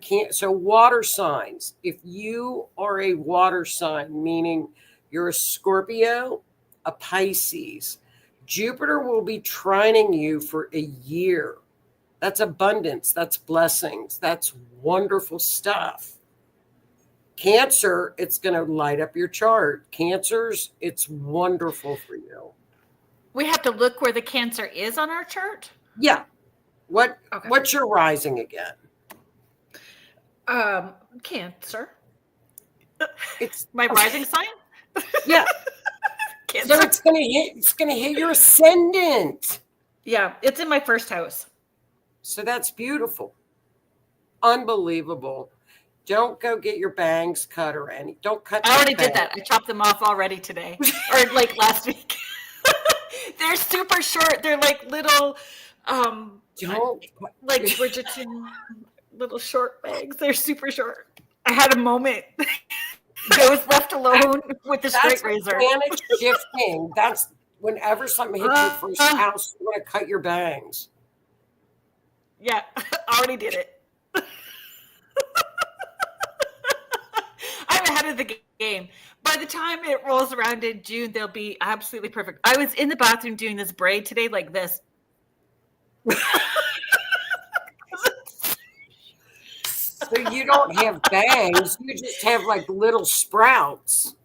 water signs. If you are a water sign, meaning you're a Scorpio, a Pisces, Jupiter will be trining you for a year. That's abundance. That's blessings. That's wonderful stuff. Cancer, it's going to light up your chart. Cancers, it's wonderful for you. We have to look where the Cancer is on our chart? Yeah. What's your rising again? Cancer. It's my rising sign? Yeah. Cancer. So it's gonna hit your ascendant. Yeah, it's in my first house. So that's beautiful. Unbelievable. Don't go get your bangs cut or any. Don't cut. I already did that. I chopped them off already today, or like last week. They're super short. They're like little, like Bridgerton, little short bangs. They're super short. I had a moment. I was left alone with the straight razor. Planet shifting. whenever something hits your first house, you want to cut your bangs. Yeah, already did it. I'm ahead of the game. By the time it rolls around in June, they'll be absolutely perfect. I was in the bathroom doing this braid today like this. So you don't have bangs, you just have like little sprouts.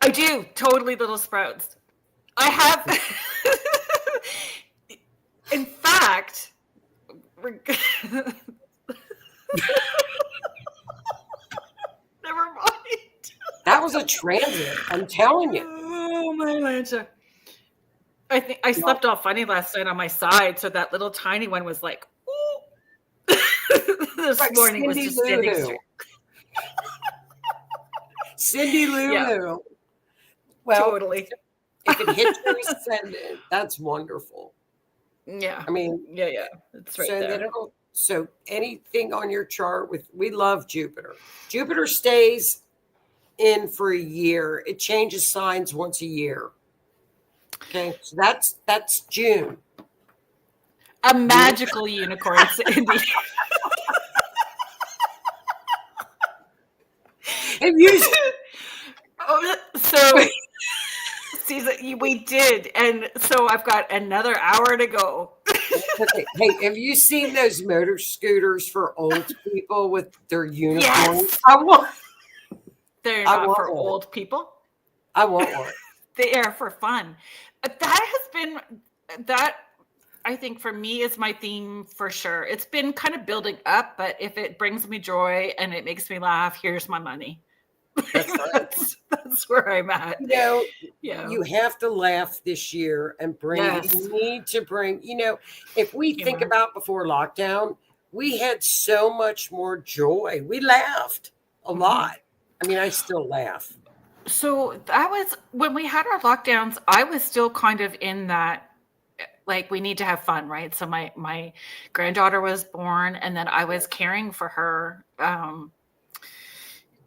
I do, totally little sprouts. I have, in fact, never mind. That was a transit, I'm telling you. Oh my Lancha. I think I slept all funny last night on my side, so that little tiny one was like, ooh. This like morning Cindy was just standing straight. Cindy Lou Yeah. Lou. Well, Totally. If it hits your ascendant, that's wonderful. Yeah. I mean, yeah. It's right there. So anything on your chart we love Jupiter. Jupiter stays in for a year. It changes signs once a year. Okay, so that's June. A magical unicorn, Cindy. Have you? So we did, and so I've got another hour to go. Okay. Hey, have you seen those motor scooters for old people with their unicorns? Yes. They're not for old people. I want one. They are for fun. That has been that. I think for me is my theme for sure. It's been kind of building up, but if it brings me joy and it makes me laugh, here's my money. That's where I'm at. You have to laugh this year and bring. Yes. You need to bring. If we think about before lockdown, we had so much more joy. We laughed a lot. I mean, I still laugh. So that was when we had our lockdowns. I was still kind of in that, like, we need to have fun, right? So my granddaughter was born, and then I was caring for her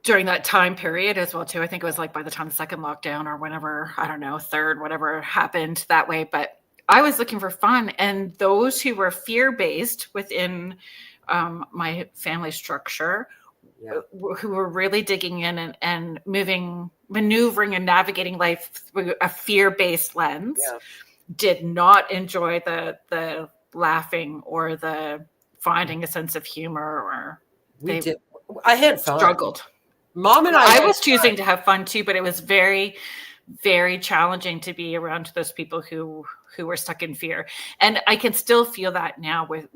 during that time period as well too. I think it was like by the time the second lockdown or whenever, I don't know, third, whatever happened that way. But I was looking for fun, and those who were fear-based within my family structure, who were really digging in and maneuvering and navigating life through a fear-based lens, did not enjoy the laughing or the finding a sense of humor, or I had fun. Struggled. Mom and I was choosing to have fun too, but it was very, very challenging to be around those people who were stuck in fear. And I can still feel that now with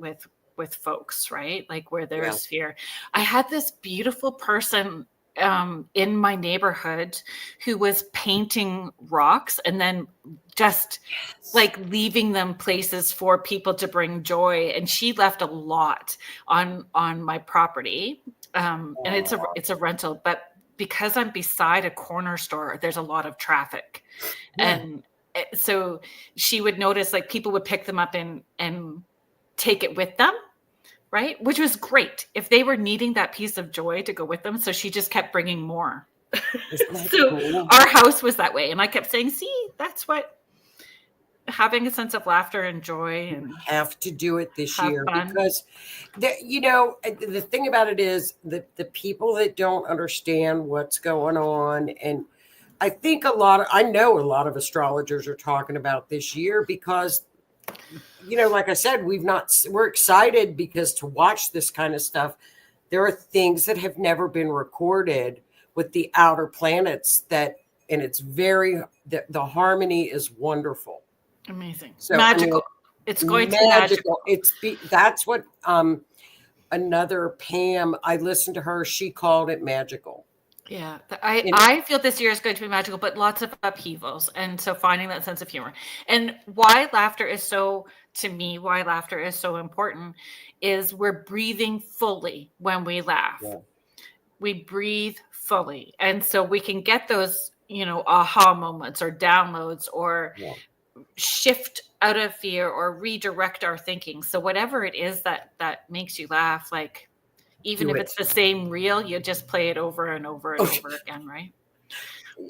folks, right? Like where there is fear. I had this beautiful person in my neighborhood who was painting rocks and then just like leaving them places for people to bring joy. And she left a lot on my property. And it's a rental, but because I'm beside a corner store, there's a lot of traffic. And so she would notice like people would pick them up and take it with them. Right. Which was great if they were needing that piece of joy to go with them. So she just kept bringing more. So cool? Our house was that way. And I kept saying, see, that's what having a sense of laughter and joy, and you have to do it this year fun. Because the thing about it is that the people that don't understand what's going on. And I think I know a lot of astrologers are talking about this year because like I said, we're excited because to watch this kind of stuff, there are things that have never been recorded with the outer planets and it's the harmony is wonderful. Amazing. So, magical. It's going to be magical. That's what another Pam, I listened to her, she called it magical. Yeah, I feel this year is going to be magical, but lots of upheavals. And so finding that sense of humor. And why laughter is so important is we're breathing fully when we laugh. Yeah. We breathe fully. And so we can get those, aha moments or downloads or shift out of fear or redirect our thinking. So whatever it is that makes you laugh, like, even if it's the same reel, you just play it over and over and over again, right?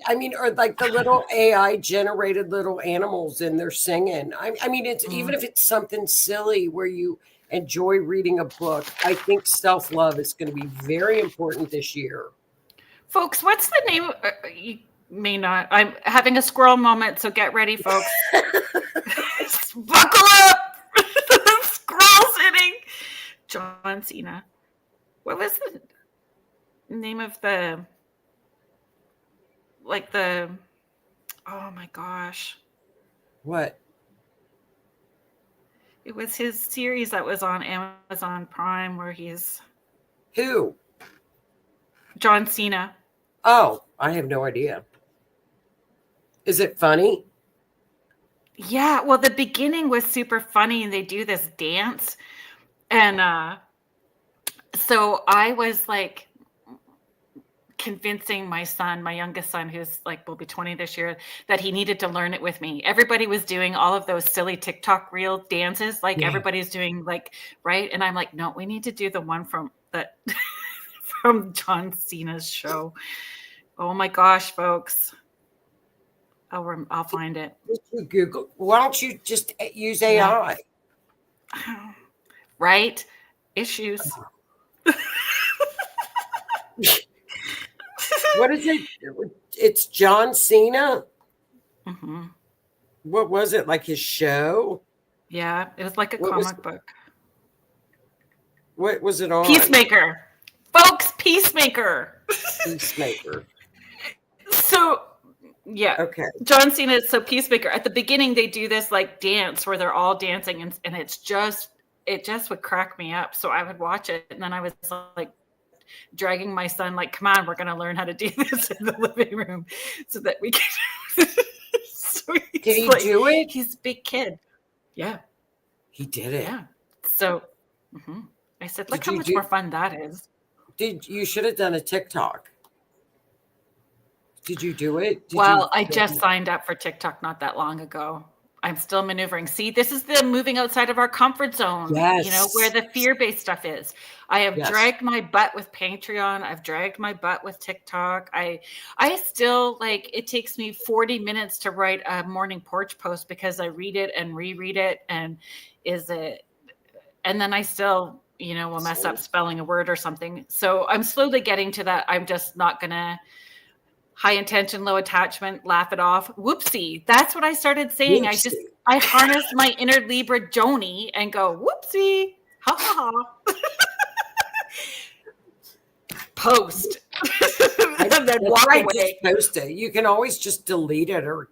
I mean, or like the little AI generated little animals and they're singing. I mean, it's even if it's something silly where you enjoy reading a book, I think self-love is going to be very important this year. Folks, what's the name? You may not. I'm having a squirrel moment, so get ready, folks. Buckle up! Squirrel's hitting. John Cena. What was the name of the, like the, oh my gosh. What? It was his series that was on Amazon Prime where he's... Who? John Cena. Oh, I have no idea. Is it funny? Yeah, well, the beginning was super funny and they do this dance. And so I was like convincing my son, my youngest son, who's like will be 20 this year, that he needed to learn it with me. Everybody was doing all of those silly TikTok reel dances, like everybody's doing, like, right? And I'm like, no, we need to do the one from that from John Cena's show. Oh my gosh, folks. I'll find it. Google. Why don't you just use AI? Right? Issues. What is it? It's John Cena. Mm-hmm. What was it, like his show? Yeah, it was like a comic book. What was it on? Peacemaker. Folks, Peacemaker. Peacemaker. So, yeah. Okay. John Cena, so Peacemaker. At the beginning, they do this like dance where they're all dancing, and it just would crack me up. So I would watch it, and then I was like dragging my son, like, come on, we're going to learn how to do this in the living room so that we can. So did he do it? He's a big kid. Yeah. He did it. Yeah. So I said, look how much more fun that is. You should have done a TikTok. Did you do it? I just signed up for TikTok not that long ago. I'm still maneuvering. See, this is the moving outside of our comfort zone, yes. Where the fear-based stuff is. I have dragged my butt with Patreon. I've dragged my butt with TikTok. I still, like, it takes me 40 minutes to write a morning porch post because I read it and reread it. And then I still, will mess up spelling a word or something. So I'm slowly getting to that. I'm just not going to high intention, low attachment, laugh it off. Whoopsie. That's what I started saying. Whoopsie. I harness my inner Libra Joni and go, whoopsie. Ha ha ha. Post. And then walk away. Post it. You can always just delete it or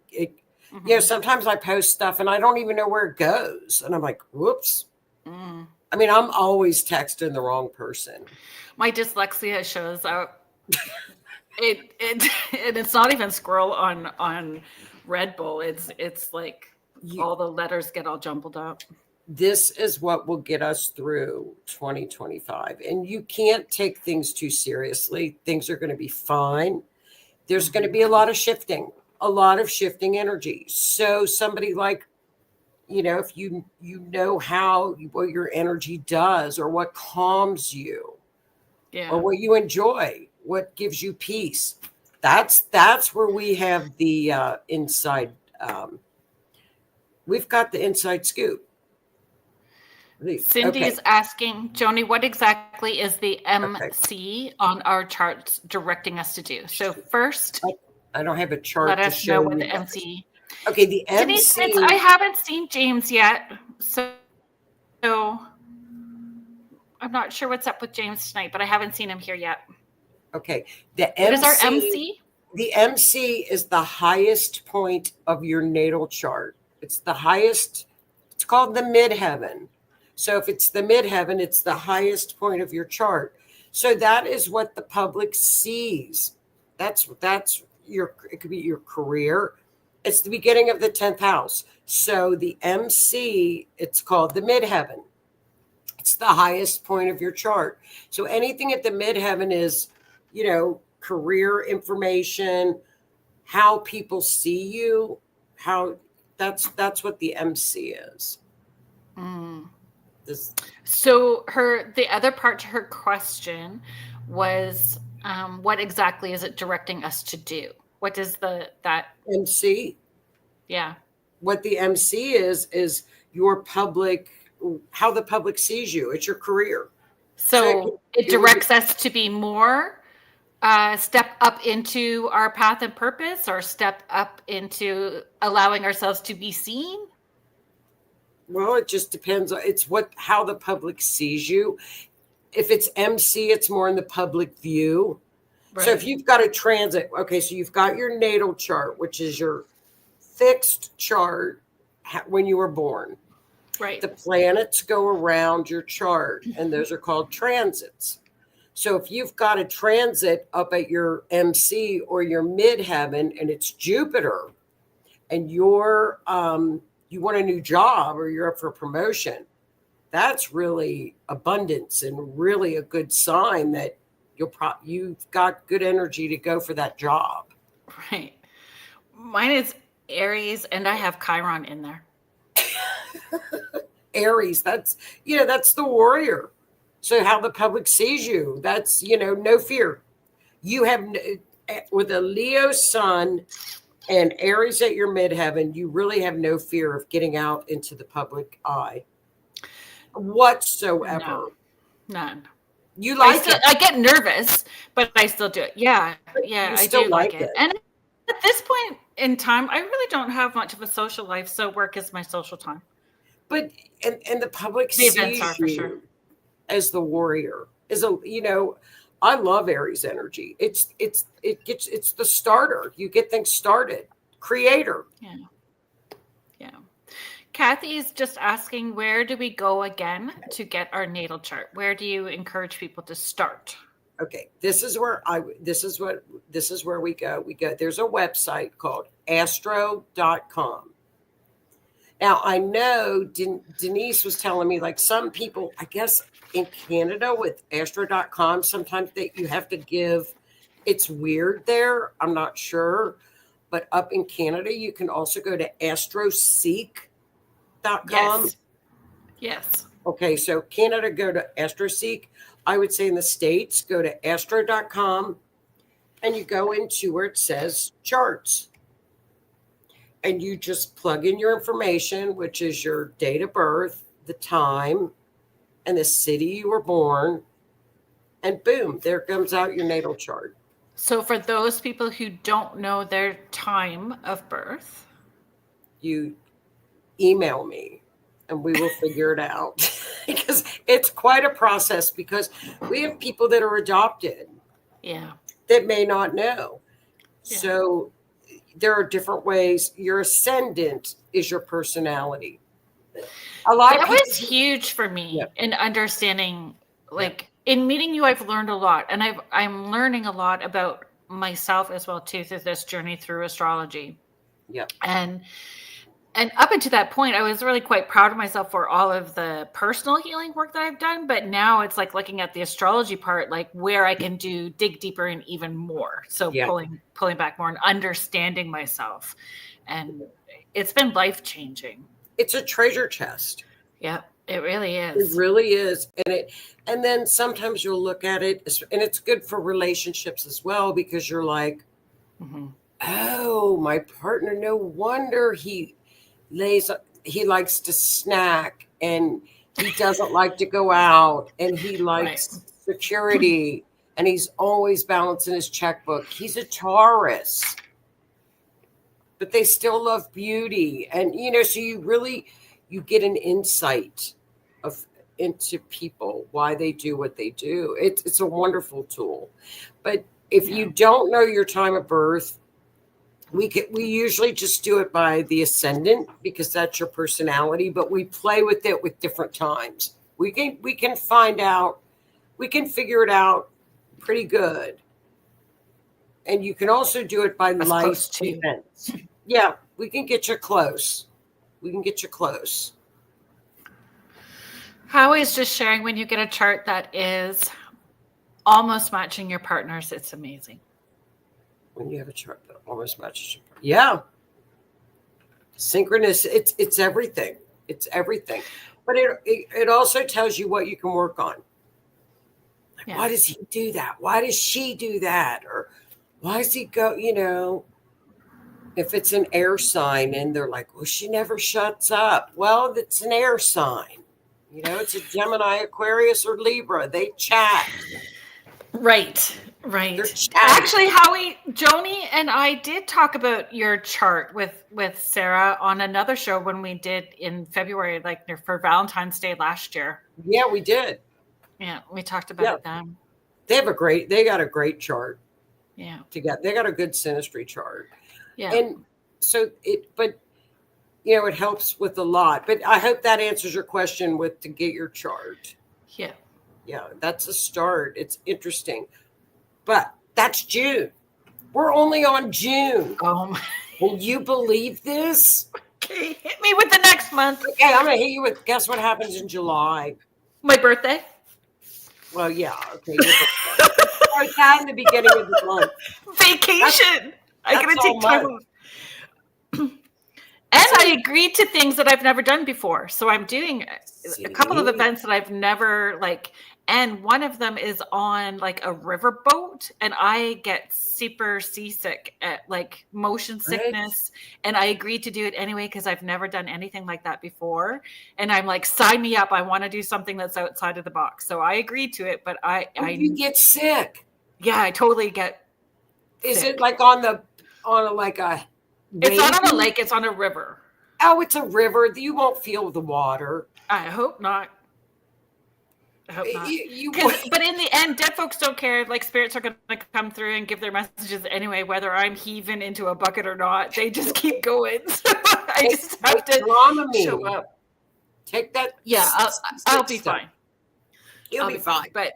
sometimes I post stuff and I don't even know where it goes. And I'm like, whoops. I mean, I'm always texting the wrong person. My dyslexia shows up. It's not even squirrel on Red Bull. It's like all the letters get all jumbled up. This is what will get us through 2025. And you can't take things too seriously. Things are going to be fine. There's going to be a lot of shifting energy. So somebody like, if you know what your energy does or what calms you or what you enjoy, what gives you peace. That's where we have the inside. We've got the inside scoop. Cindy's asking, Joni, what exactly is the MC on our charts directing us to do? So first, I don't have a chart. Let us know what the MC. Okay, the MC. Denise, I haven't seen James yet, so I'm not sure what's up with James tonight, but I haven't seen him here yet. Okay, what is our MC? The MC is the highest point of your natal chart. It's the highest. It's called the midheaven. So if it's the midheaven, it's the highest point of your chart. So that is what the public sees. That's it could be your career. It's the beginning of the 10th house. So the MC, it's called the midheaven. It's the highest point of your chart. So anything at the midheaven is, career information, how people see you, that's what the MC is. So the other part to her question was, what exactly is it directing us to do? What does that MC? Yeah. What the MC is your public, how the public sees you. It's your career. So it directs us to be more step up into our path and purpose, or step up into allowing ourselves to be seen? Well, it just depends. It's how the public sees you. If it's MC, it's more in the public view. Right. So if you've got a transit, okay, so you've got your natal chart, which is your fixed chart when you were born. Right. The planets go around your chart, and those are called transits. So if you've got a transit up at your MC or your midheaven, and it's Jupiter, and you're you want a new job or you're up for promotion, that's really abundance and really a good sign that you've got good energy to go for that job. Right. Mine is Aries, and I have Chiron in there. Aries, that's the warrior. So how the public sees you, that's, no fear. You have, with a Leo sun and Aries at your midheaven, you really have no fear of getting out into the public eye whatsoever. No, none. You like it. I get nervous, but I still do it. Yeah, I do like it. And at this point in time, I really don't have much of a social life, so work is my social time. But and the public sees you as the warrior. I love Aries energy. It's the starter. You get things started. Creator. Yeah. Kathy is just asking, where do we go again to get our natal chart? Where do you encourage people to start? Okay, this is where we go. There's a website called astro.com. Now, I know Denise was telling me, like, some people, I guess in Canada with astro.com, sometimes you have to give, it's weird there. I'm not sure. But up in Canada, you can also go to astroseek.com. Yes. Okay, so Canada, go to astroseek. I would say in the States, go to astro.com, and you go into where it says charts. And you just plug in your information, which is your date of birth, the time, and the city you were born. And boom, there comes out your natal chart. So for those people who don't know their time of birth, you email me and we will figure it out. Because it's quite a process, because we have people that are adopted. Yeah. That may not know. Yeah. So there are different ways. Your ascendant is your personality. That was huge for me in understanding, in meeting you, I've learned a lot, and I'm learning a lot about myself as well too through this journey through astrology. Yeah. And up until that point, I was really quite proud of myself for all of the personal healing work that I've done. But now it's like looking at the astrology part, like where I can dig deeper and even more. So pulling back more and understanding myself. And it's been life-changing. It's a treasure chest. Yeah, it really is. It really is. And then sometimes you'll look at it, and it's good for relationships as well, because you're like, oh, my partner, no wonder he likes to snack, and he doesn't like to go out, and he likes security, and he's always balancing his checkbook. He's a Taurus, but they still love beauty. And, so you get an insight into people, why they do what they do. It's a wonderful tool. But if you don't know your time of birth, we usually just do it by the ascendant, because that's your personality, but we play with it with different times. We can find out, we can figure it out pretty good. And you can also do it by life events. Yeah, we can get you close. How is just sharing, when you get a chart that is almost matching your partner's, it's amazing. When you have a chart that almost matches your partner. Yeah. Synchronous, it's everything. It's everything. But it also tells you what you can work on. Why does he do that? Why does she do that? Or why does he go, if it's an air sign and they're like, well, she never shuts up. Well, it's an air sign. You know, it's a Gemini, Aquarius, or Libra. They chat. Right. Actually, Howie, Joni and I did talk about your chart with Sarah on another show when we did in February, like for Valentine's Day last year. Yeah, we did. Yeah, we talked about it then. They got a great chart. Yeah. They got a good synastry chart. Yeah. And so it helps with a lot. But I hope that answers your question to get your chart. Yeah. Yeah, that's a start. It's interesting. But that's June. We're only on June. Will you believe this? Okay, hit me with the next month. Okay, I'm going to hit you with, guess what happens in July? My birthday? Well, yeah. Okay. Start that in the beginning of the month. Vacation. I got to take time off. And I agreed to things that I've never done before. So I'm doing a couple of events that I've never and one of them is on like a river boat, and I get super seasick at motion sickness. And I agreed to do it anyway because I've never done anything like that before. And I'm like, sign me up. I want to do something that's outside of the box. So I agreed to it, but you get sick. Yeah, I totally get Is sick. It like on a It's not on a lake, it's on a river. Oh, it's a river. You won't feel the water. I hope not. But in the end, dead folks don't care. Like, spirits are going to come through and give their messages anyway, whether I'm heaving into a bucket or not. They just keep going. So I just have to show up. Take that. Yeah, I'll be fine. You'll be fine. But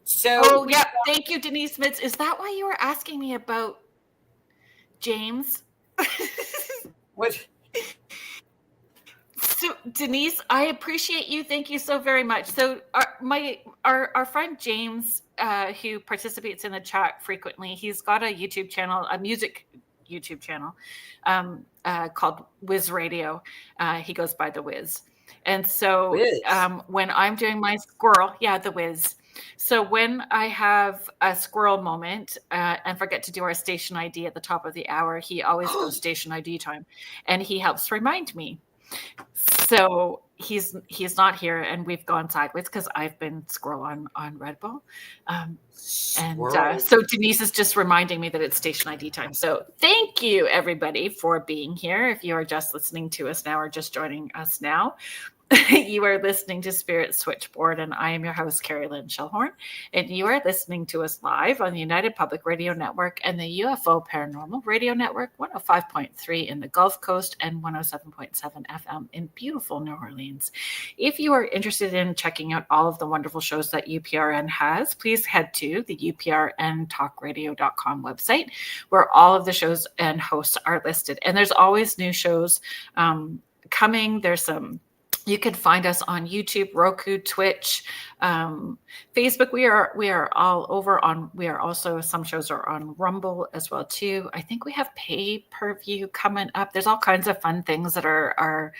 so. Oh, yeah. Thank you, Denise Mitz. Is that why you were asking me about James? What? So, Denise, I appreciate you. Thank you so very much. So our friend James, who participates in the chat frequently, he's got a YouTube channel, a music YouTube channel called Wiz Radio. He goes by The Wiz. And so when I'm doing my squirrel, The Wiz. So when I have a squirrel moment and forget to do our station ID at the top of the hour, he always goes station ID time, and he helps remind me. So he's not here, and we've gone sideways because I've been squirrel on Red Bull. So Denise is just reminding me that it's station ID time. So thank you, everybody, for being here. If you are just listening to us now or just joining us now, you are listening to Spirit Switchboard, and I am your host, Carrie Lynn Shellhorn, and you are listening to us live on the United Public Radio Network and the UFO Paranormal Radio Network, 105.3 in the Gulf Coast and 107.7 FM in beautiful New Orleans. If you are interested in checking out all of the wonderful shows that UPRN has, please head to the uprntalkradio.com website, where all of the shows and hosts are listed. And there's always new shows coming. You can find us on YouTube, Roku, Twitch, Facebook. We are all over on. We are also, some shows are on Rumble as well too. I think we have pay-per-view coming up. There's all kinds of fun things that are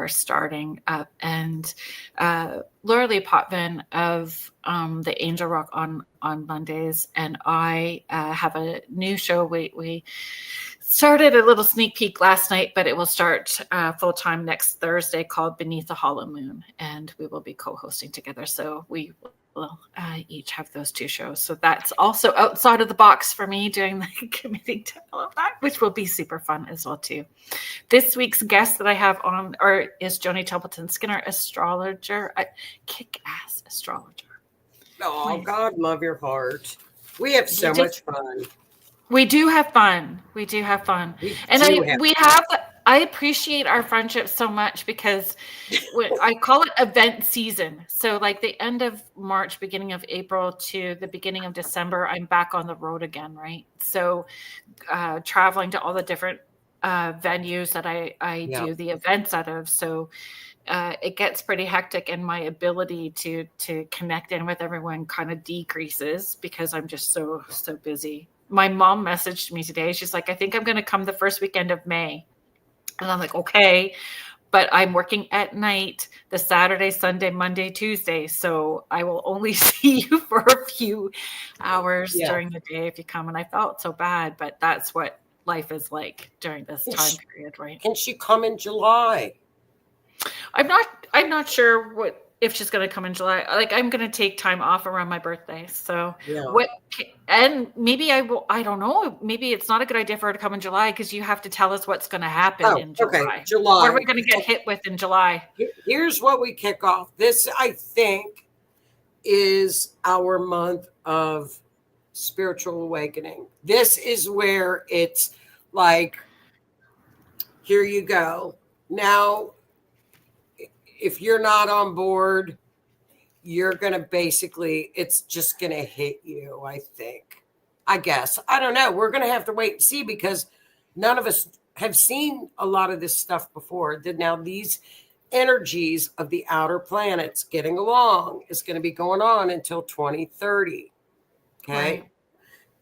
starting up. And Laura Lee Potvin of the Angel Rock on Mondays, and I have a new show. We started a little sneak peek last night, but it will start full-time next Thursday, called Beneath the Hollow Moon, and we will be co-hosting together. So we will each have those two shows. So that's also outside of the box for me, doing the committing to all of that, which will be super fun as well too. This week's guest that I have on is Joni Templeton-Skinner, astrologer, a kick-ass astrologer. Oh, God love your heart. We have so much fun. We do have fun. I appreciate our friendship so much because I call it event season. So like the end of March, beginning of April to the beginning of December, I'm back on the road again, right? So traveling to all the different venues that I do the events out of. So it gets pretty hectic, and my ability to connect in with everyone kind of decreases because I'm just so busy. My mom messaged me today. She's like, I think I'm going to come the first weekend of May. And I'm like, okay, but I'm working at night the Saturday, Sunday, Monday, Tuesday. So I will only see you for a few hours during the day if you come. And I felt so bad, but that's what life is like during this time period, right? Can she come in July? I'm not sure if she's going to come in July. Like, I'm going to take time off around my birthday. So and maybe I don't know. Maybe it's not a good idea for her to come in July, because you have to tell us what's going to happen in July. Okay, July. What are we going to get hit with in July? Here's what we kick off. This, I think, is our month of spiritual awakening. This is where it's like, here you go. Now, if you're not on board, you're going to basically, it's just going to hit you, I think. I guess. I don't know. We're going to have to wait and see, because none of us have seen a lot of this stuff before. Now, these energies of the outer planets getting along is going to be going on until 2030. Okay. Right.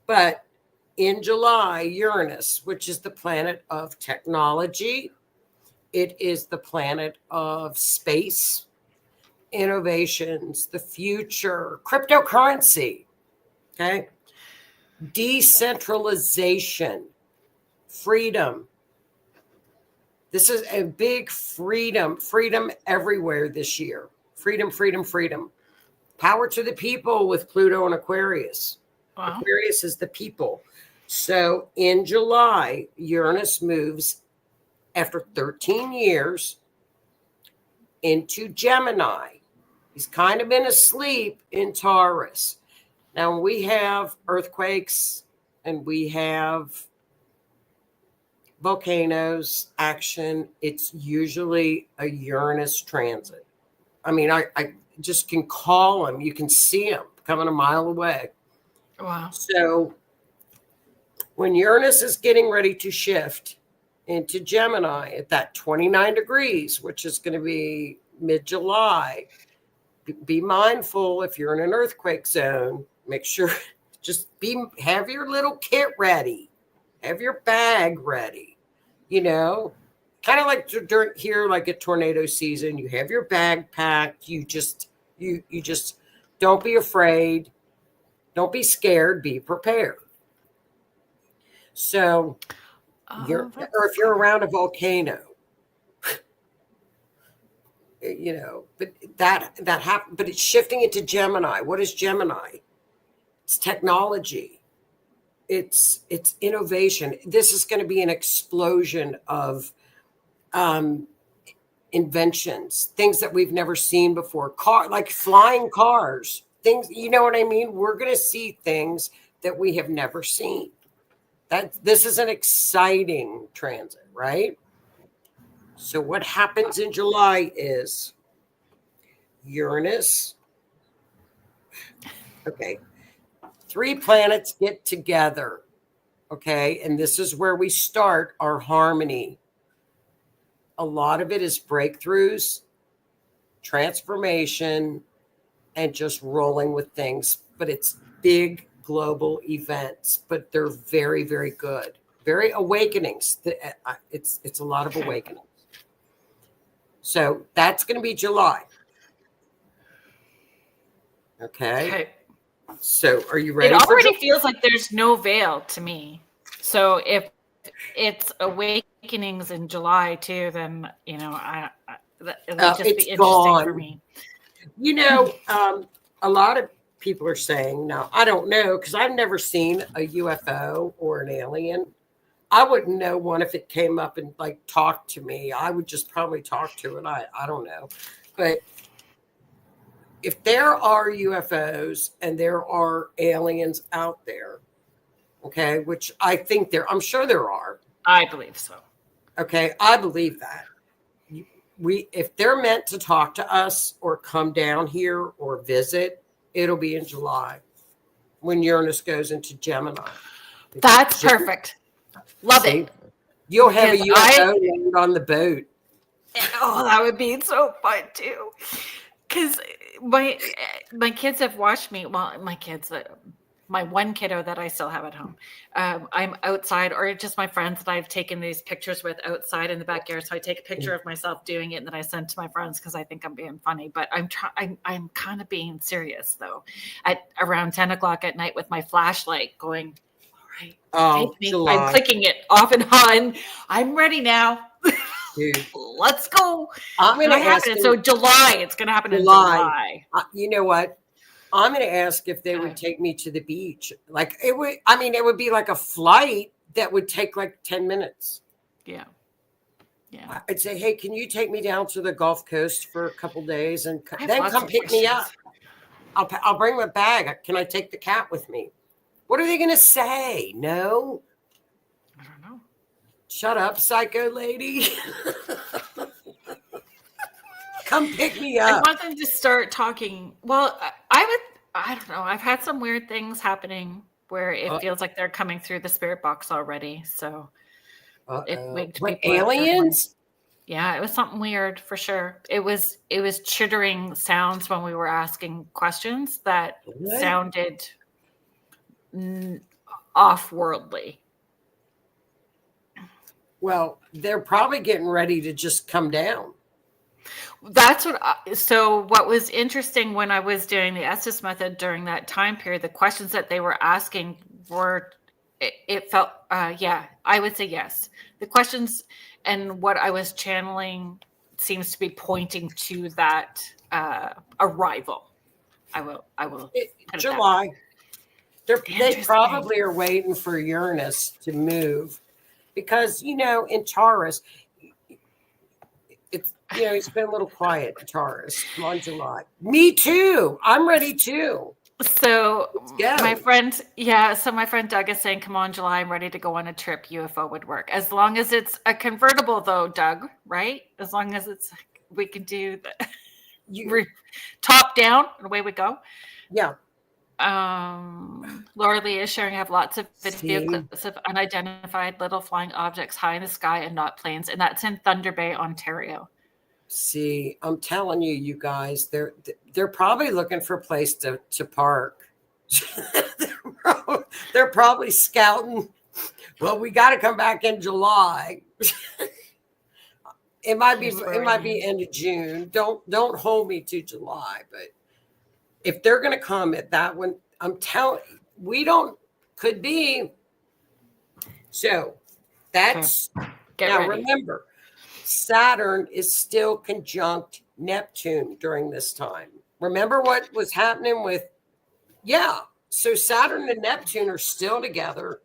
But in July, Uranus, which is the planet of technology, it is the planet of space, innovations, the future, cryptocurrency, okay? Decentralization, freedom. This is a big freedom everywhere this year. Freedom, freedom, freedom. Power to the people with Pluto and Aquarius. Wow. Aquarius is the people. So in July, Uranus moves after 13 years into Gemini. He's kind of been asleep in Taurus. Now we have earthquakes and we have volcanoes, action. It's usually a Uranus transit. I mean, I just can call him. You can see him coming a mile away. Wow. So when Uranus is getting ready to shift into Gemini at that 29 degrees, which is going to be mid-July, be mindful if you're in an earthquake zone. Make sure, have your little kit ready. Have your bag ready. You know, kind of like during here, like a tornado season, you have your bag packed. You just don't be afraid. Don't be scared. Be prepared. So, or if you're around a volcano, you know, but that happened. But it's shifting into Gemini. What is Gemini? It's technology. It's innovation. This is going to be an explosion of inventions, things that we've never seen before. Like flying cars, things. You know what I mean? We're going to see things that we have never seen. This is an exciting transit, right? So what happens in July is Uranus. Okay. 3 planets get together. Okay. And this is where we start our harmony. A lot of it is breakthroughs, transformation, and just rolling with things. But it's big global events, but they're very, very good. Very awakenings. It's a lot of awakenings. So that's going to be July. Okay. So are you ready? It already feels like there's no veil to me. So if it's awakenings in July too, then, you know, it'll just be interesting for me. You know, a lot of people are saying, now, I don't know, because I've never seen a UFO or an alien. I wouldn't know one if it came up and like talked to me. I would just probably talk to it. I don't know. But if there are UFOs and there are aliens out there, okay, which I think I'm sure there are. I believe so. Okay, I believe that. If they're meant to talk to us or come down here or visit, it'll be in July when Uranus goes into Gemini. That's perfect. Love it. You'll have a UFO land on the boat. Oh, that would be so fun too. Because my kids have watched me. Well, my one kiddo that I still have at home. I'm outside, or just my friends that I've taken these pictures with outside in the backyard. So I take a picture of myself doing it, and then I send to my friends because I think I'm being funny. But I'm kind of being serious though. At around 10 o'clock at night with my flashlight, going, Right. Oh, July. I'm clicking it off and on. I'm ready now. Dude. Let's go. I'm going to ask. So July. It's going to happen in July. You know what? I'm going to ask if they would take me to the beach. Like it would. I mean, it would be like a flight that would take like 10 minutes. Yeah. Yeah. I'd say, hey, can you take me down to the Gulf Coast for a couple days and then come pick me up? I'll bring my bag. Can I take the cat with me? What are they going to say? No. I don't know. Shut up, psycho lady. Come pick me up. I want them to start talking. Well, I don't know. I've had some weird things happening where it feels like they're coming through the spirit box already. So it waked people aliens? Yeah, it was something weird for sure. It was chittering sounds when we were asking questions that sounded off-worldly. Well, they're probably getting ready to just come down. That's so what was interesting when I was doing the Estes method during that time period, the questions that they were asking were, it felt, I would say yes. The questions and what I was channeling seems to be pointing to that arrival. I will. July. They probably are waiting for Uranus to move because, in Taurus, it's been a little quiet, Taurus. Come on, July. Me too. I'm ready too. So my friend Doug is saying, come on, July, I'm ready to go on a trip. UFO would work. As long as it's a convertible though, Doug, right? As long as we can do the top down and away we go. Yeah. Laura Lee is sharing, I have lots of video clips of unidentified little flying objects high in the sky and not planes. And that's in Thunder Bay, Ontario. See, I'm telling you guys, they're probably looking for a place to park. They're probably scouting. Well, we got to come back in July. It might be end of June. Don't hold me to July, but if they're going to come at that one, I'm telling you, could be. So that's ready. Remember, Saturn is still conjunct Neptune during this time. Remember what was happening with, so Saturn and Neptune are still together.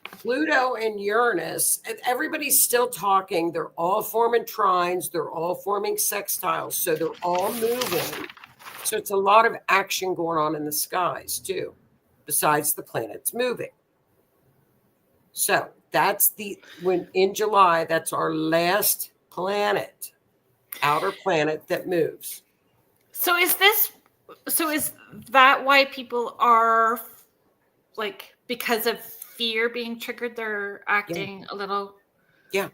Pluto and Uranus, and everybody's still talking. They're all forming trines. They're all forming sextiles. So they're all moving. So it's a lot of action going on in the skies too, besides the planets moving. So that's when in July, that's our last planet, outer planet that moves. So is that why people are like, because of fear being triggered, they're acting a little? Yeah.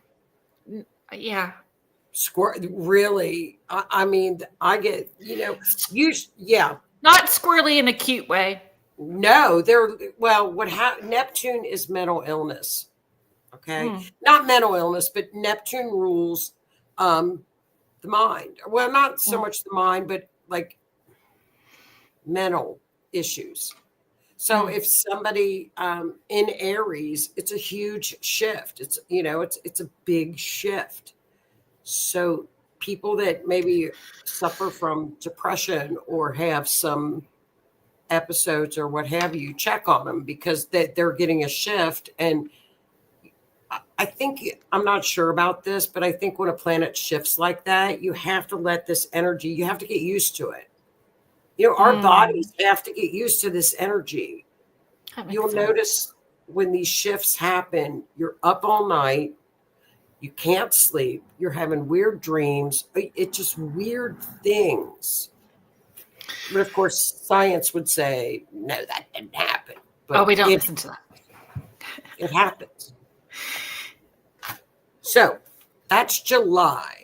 Really? I mean, I get, Not squirrely in a cute way. No, Neptune is mental illness. Okay. Not mental illness, but Neptune rules the mind. Well, not so much the mind, but like mental issues. So if somebody in Aries, it's a huge shift. It's it's a big shift. So people that maybe suffer from depression or have some episodes or what have you, check on them because they're getting a shift. And I think, I'm not sure about this, but I think when a planet shifts like that, you have to let this energy, you have to get used to it. Our bodies have to get used to this energy. You'll notice when these shifts happen, you're up all night. You can't sleep. You're having weird dreams. It's just weird things. But of course, science would say, no, that didn't happen. But we don't listen to that. It happens. So that's July.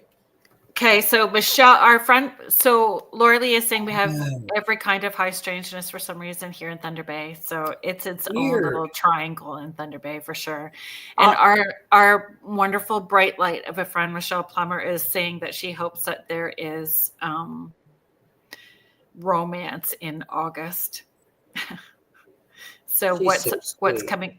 Okay, so Michelle, our friend, so Laura Lee is saying we have every kind of high strangeness for some reason here in Thunder Bay. So it's its own little triangle in Thunder Bay for sure. And our wonderful bright light of a friend, Michelle Plummer, is saying that she hopes that there is romance in August. So what's coming?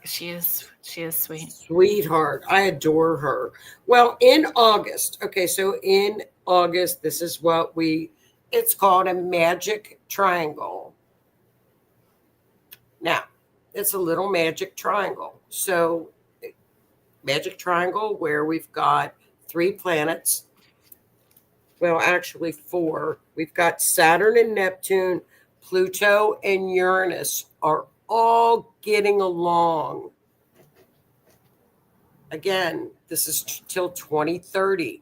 She is sweet. Sweetheart. I adore her. Well, in August, so in August, this is what it's called a magic triangle. Now, it's a little magic triangle. So, magic triangle where we've got 3 planets. Well, actually 4. We've got Saturn and Neptune, Pluto and Uranus are all getting along. Again, this is till 2030.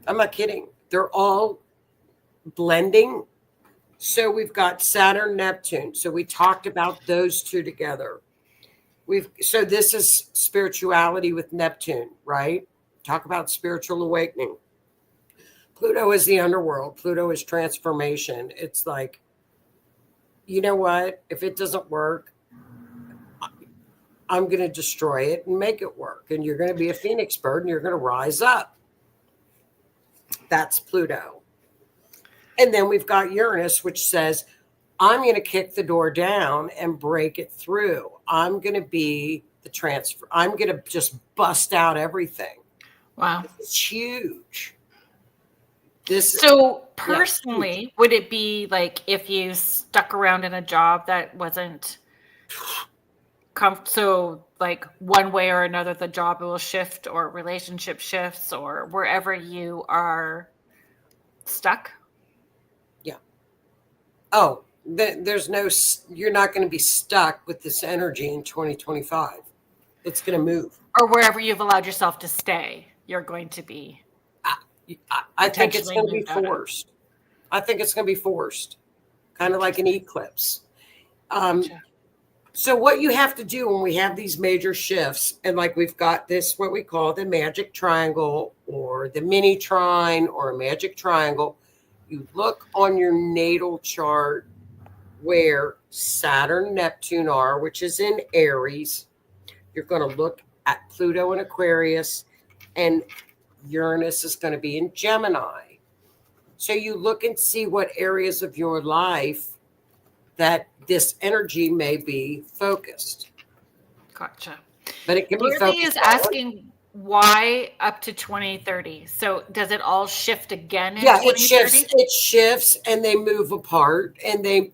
I'm not kidding. They're all blending. So we've got Saturn, Neptune. So we talked about those 2 together. So this is spirituality with Neptune, right? Talk about spiritual awakening. Pluto is the underworld. Pluto is transformation. It's like, you know what? If it doesn't work, I'm going to destroy it and make it work. And you're going to be a phoenix bird and you're going to rise up. That's Pluto. And then we've got Uranus, which says, I'm going to kick the door down and break it through. I'm going to be the transfer. I'm going to just bust out everything. Wow. It's huge. So personally, would it be like if you stuck around in a job that wasn't so like one way or another, the job will shift or relationship shifts or wherever you are stuck? Yeah. Oh, you're not going to be stuck with this energy in 2025. It's going to move. Or wherever you've allowed yourself to stay, you're going to be. I think it's going to be forced. I think it's going to be forced, kind of like an eclipse. Gotcha. So what you have to do when we have these major shifts, and like we've got this, what we call the magic triangle or the mini trine or a magic triangle, you look on your natal chart where Saturn, Neptune are, which is in Aries. You're going to look at Pluto in Aquarius, and Uranus is going to be in Gemini. So you look and see what areas of your life that this energy may be focused. Gotcha. But it can be focused. Is asking why up to 2030. So does it all shift again in 2030? It shifts and they move apart, and they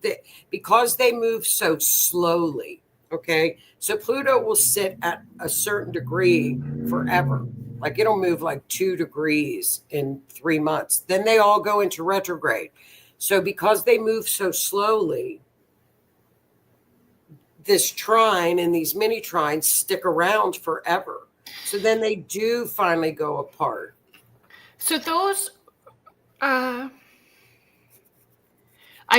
because they move so slowly. Okay. So Pluto will sit at a certain degree forever. Like it'll move like 2 degrees in 3 months. Then they all go into retrograde. So because they move so slowly, this trine and these mini trines stick around forever. So then they do finally go apart. So those, I've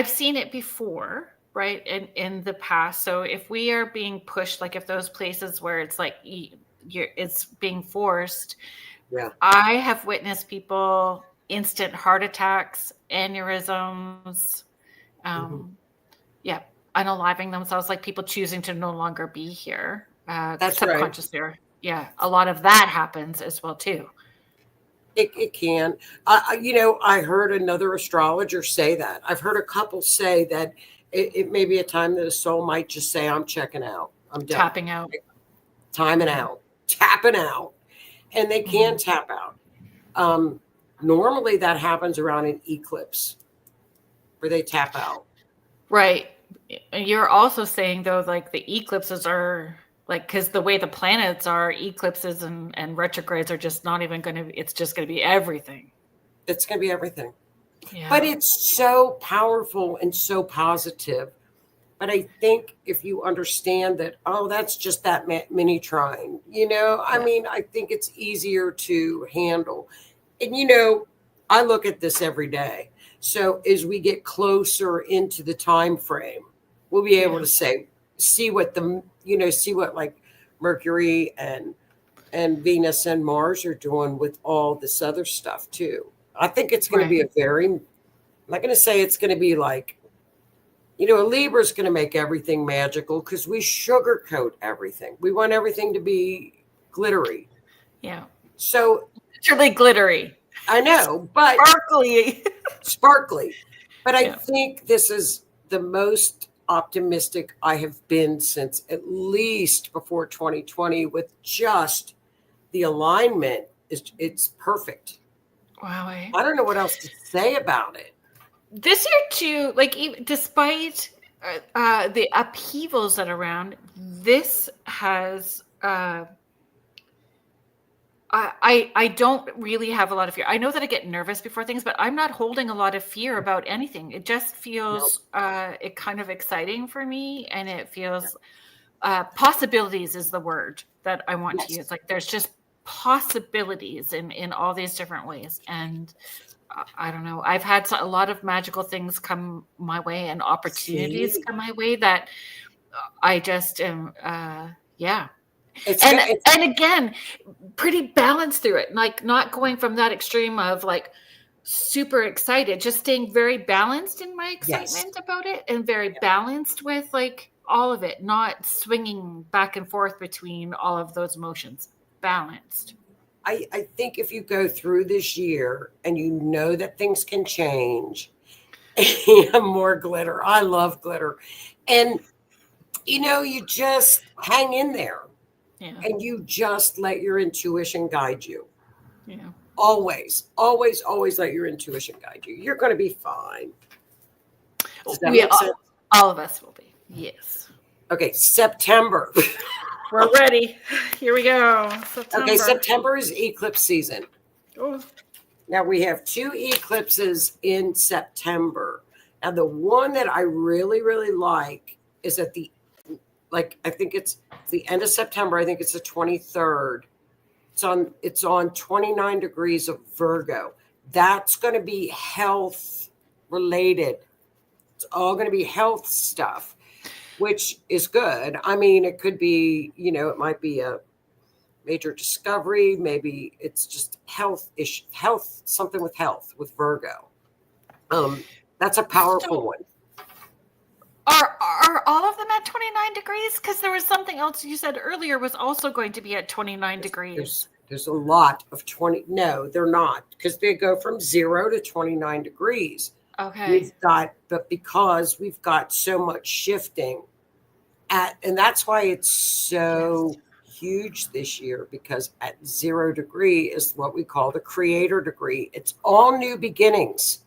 seen it before, right? In the past. So if we are being pushed, like if those places where it's like it's being forced. Yeah. I have witnessed people instant heart attacks, aneurysms, unaliving themselves, like people choosing to no longer be here. That's subconscious there. Yeah. A lot of that happens as well too. It can. I heard another astrologer say that. I've heard a couple say that it may be a time that a soul might just say, I'm checking out. I'm done. Tapping out. Tapping out, and they can tap out. Normally that happens around an eclipse where they tap out. Right. You're also saying though, like the eclipses are like, because the way the planets are, eclipses and retrogrades are just not even going to, it's just going to be everything. It's going to be everything. Yeah. But it's so powerful and so positive. But I think if you understand that, that's just that mini trine, I mean, I think it's easier to handle. And, I look at this every day. So as we get closer into the time frame, we'll be able to see what like Mercury and Venus and Mars are doing with all this other stuff too. I think it's going to be I'm not going to say it's going to be like, a Libra is going to make everything magical because we sugarcoat everything. We want everything to be glittery. Yeah. So literally glittery. I know, but sparkly. But I think this is the most optimistic I have been since at least before 2020 with just the alignment. It's perfect. Wow. I don't know what else to say about it. This year too, like despite the upheavals that are around, this has I don't really have a lot of fear. I know that I get nervous before things, but I'm not holding a lot of fear about anything. It just feels it kind of exciting for me, and it feels possibilities is the word that I want to use. Like there's just possibilities in all these different ways, and I don't know. I've had a lot of magical things come my way and opportunities come my way that I just am. Yeah. And again, pretty balanced through it, like not going from that extreme of like super excited, just staying very balanced in my excitement about it, and very balanced with like all of it, not swinging back and forth between all of those emotions. Balanced. I think if you go through this year and you know that things can change, more glitter. I love glitter. And you just hang in there. Yeah. And you just let your intuition guide you. Yeah. Always, always, always let your intuition guide you. You're going to be fine. Does that make sense? All of us will be. Yes. Okay, September. We're ready. Here we go. September. Okay, September is eclipse season. Oh. Now we have 2 eclipses in September. Now the one that I really, really like is at I think it's the end of September. I think it's the 23rd. It's on 29 degrees of Virgo. That's going to be health related. It's all going to be health stuff, which is good. I mean, it could be, it might be a major discovery. Maybe it's just something with health with Virgo. That's a powerful one. Are all of them at 29 degrees? Because there was something else you said earlier was also going to be at 29 degrees. There's a lot of 20. No, they're not, because they go from 0 to 29 degrees. Okay. But because we've got so much shifting and that's why it's so huge this year, because at 0 degree is what we call the creator degree. It's all new beginnings.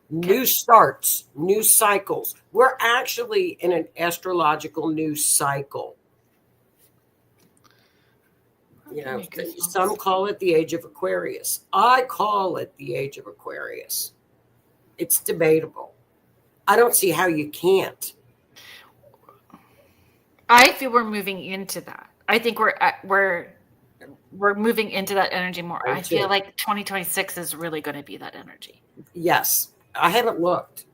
New starts, new cycles. We're actually in an astrological new cycle. Some call it the age of Aquarius. I call it the age of Aquarius. It's debatable. I don't see how you can't. I feel we're moving into that. I think we're moving into that energy more. I feel like 2026 is really going to be that energy. Yes. I haven't looked.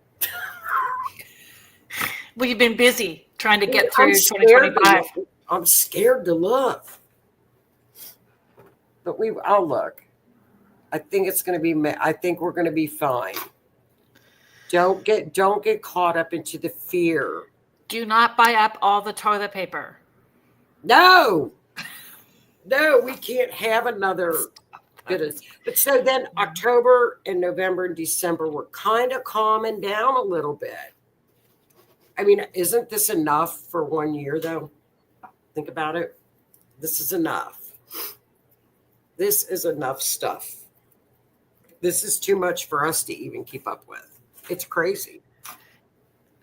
Well, you've been busy trying to get through 2025. I'm scared to look. But I'll look. I think it's going to be. I think we're going to be fine. Don't get caught up into the fear. Do not buy up all the toilet paper. No, we can't have another. But so then October and November and December were kind of calming down a little bit. I mean, isn't this enough for 1 year though? Think about it. This is enough. This is enough stuff. This is too much for us to even keep up with. It's crazy.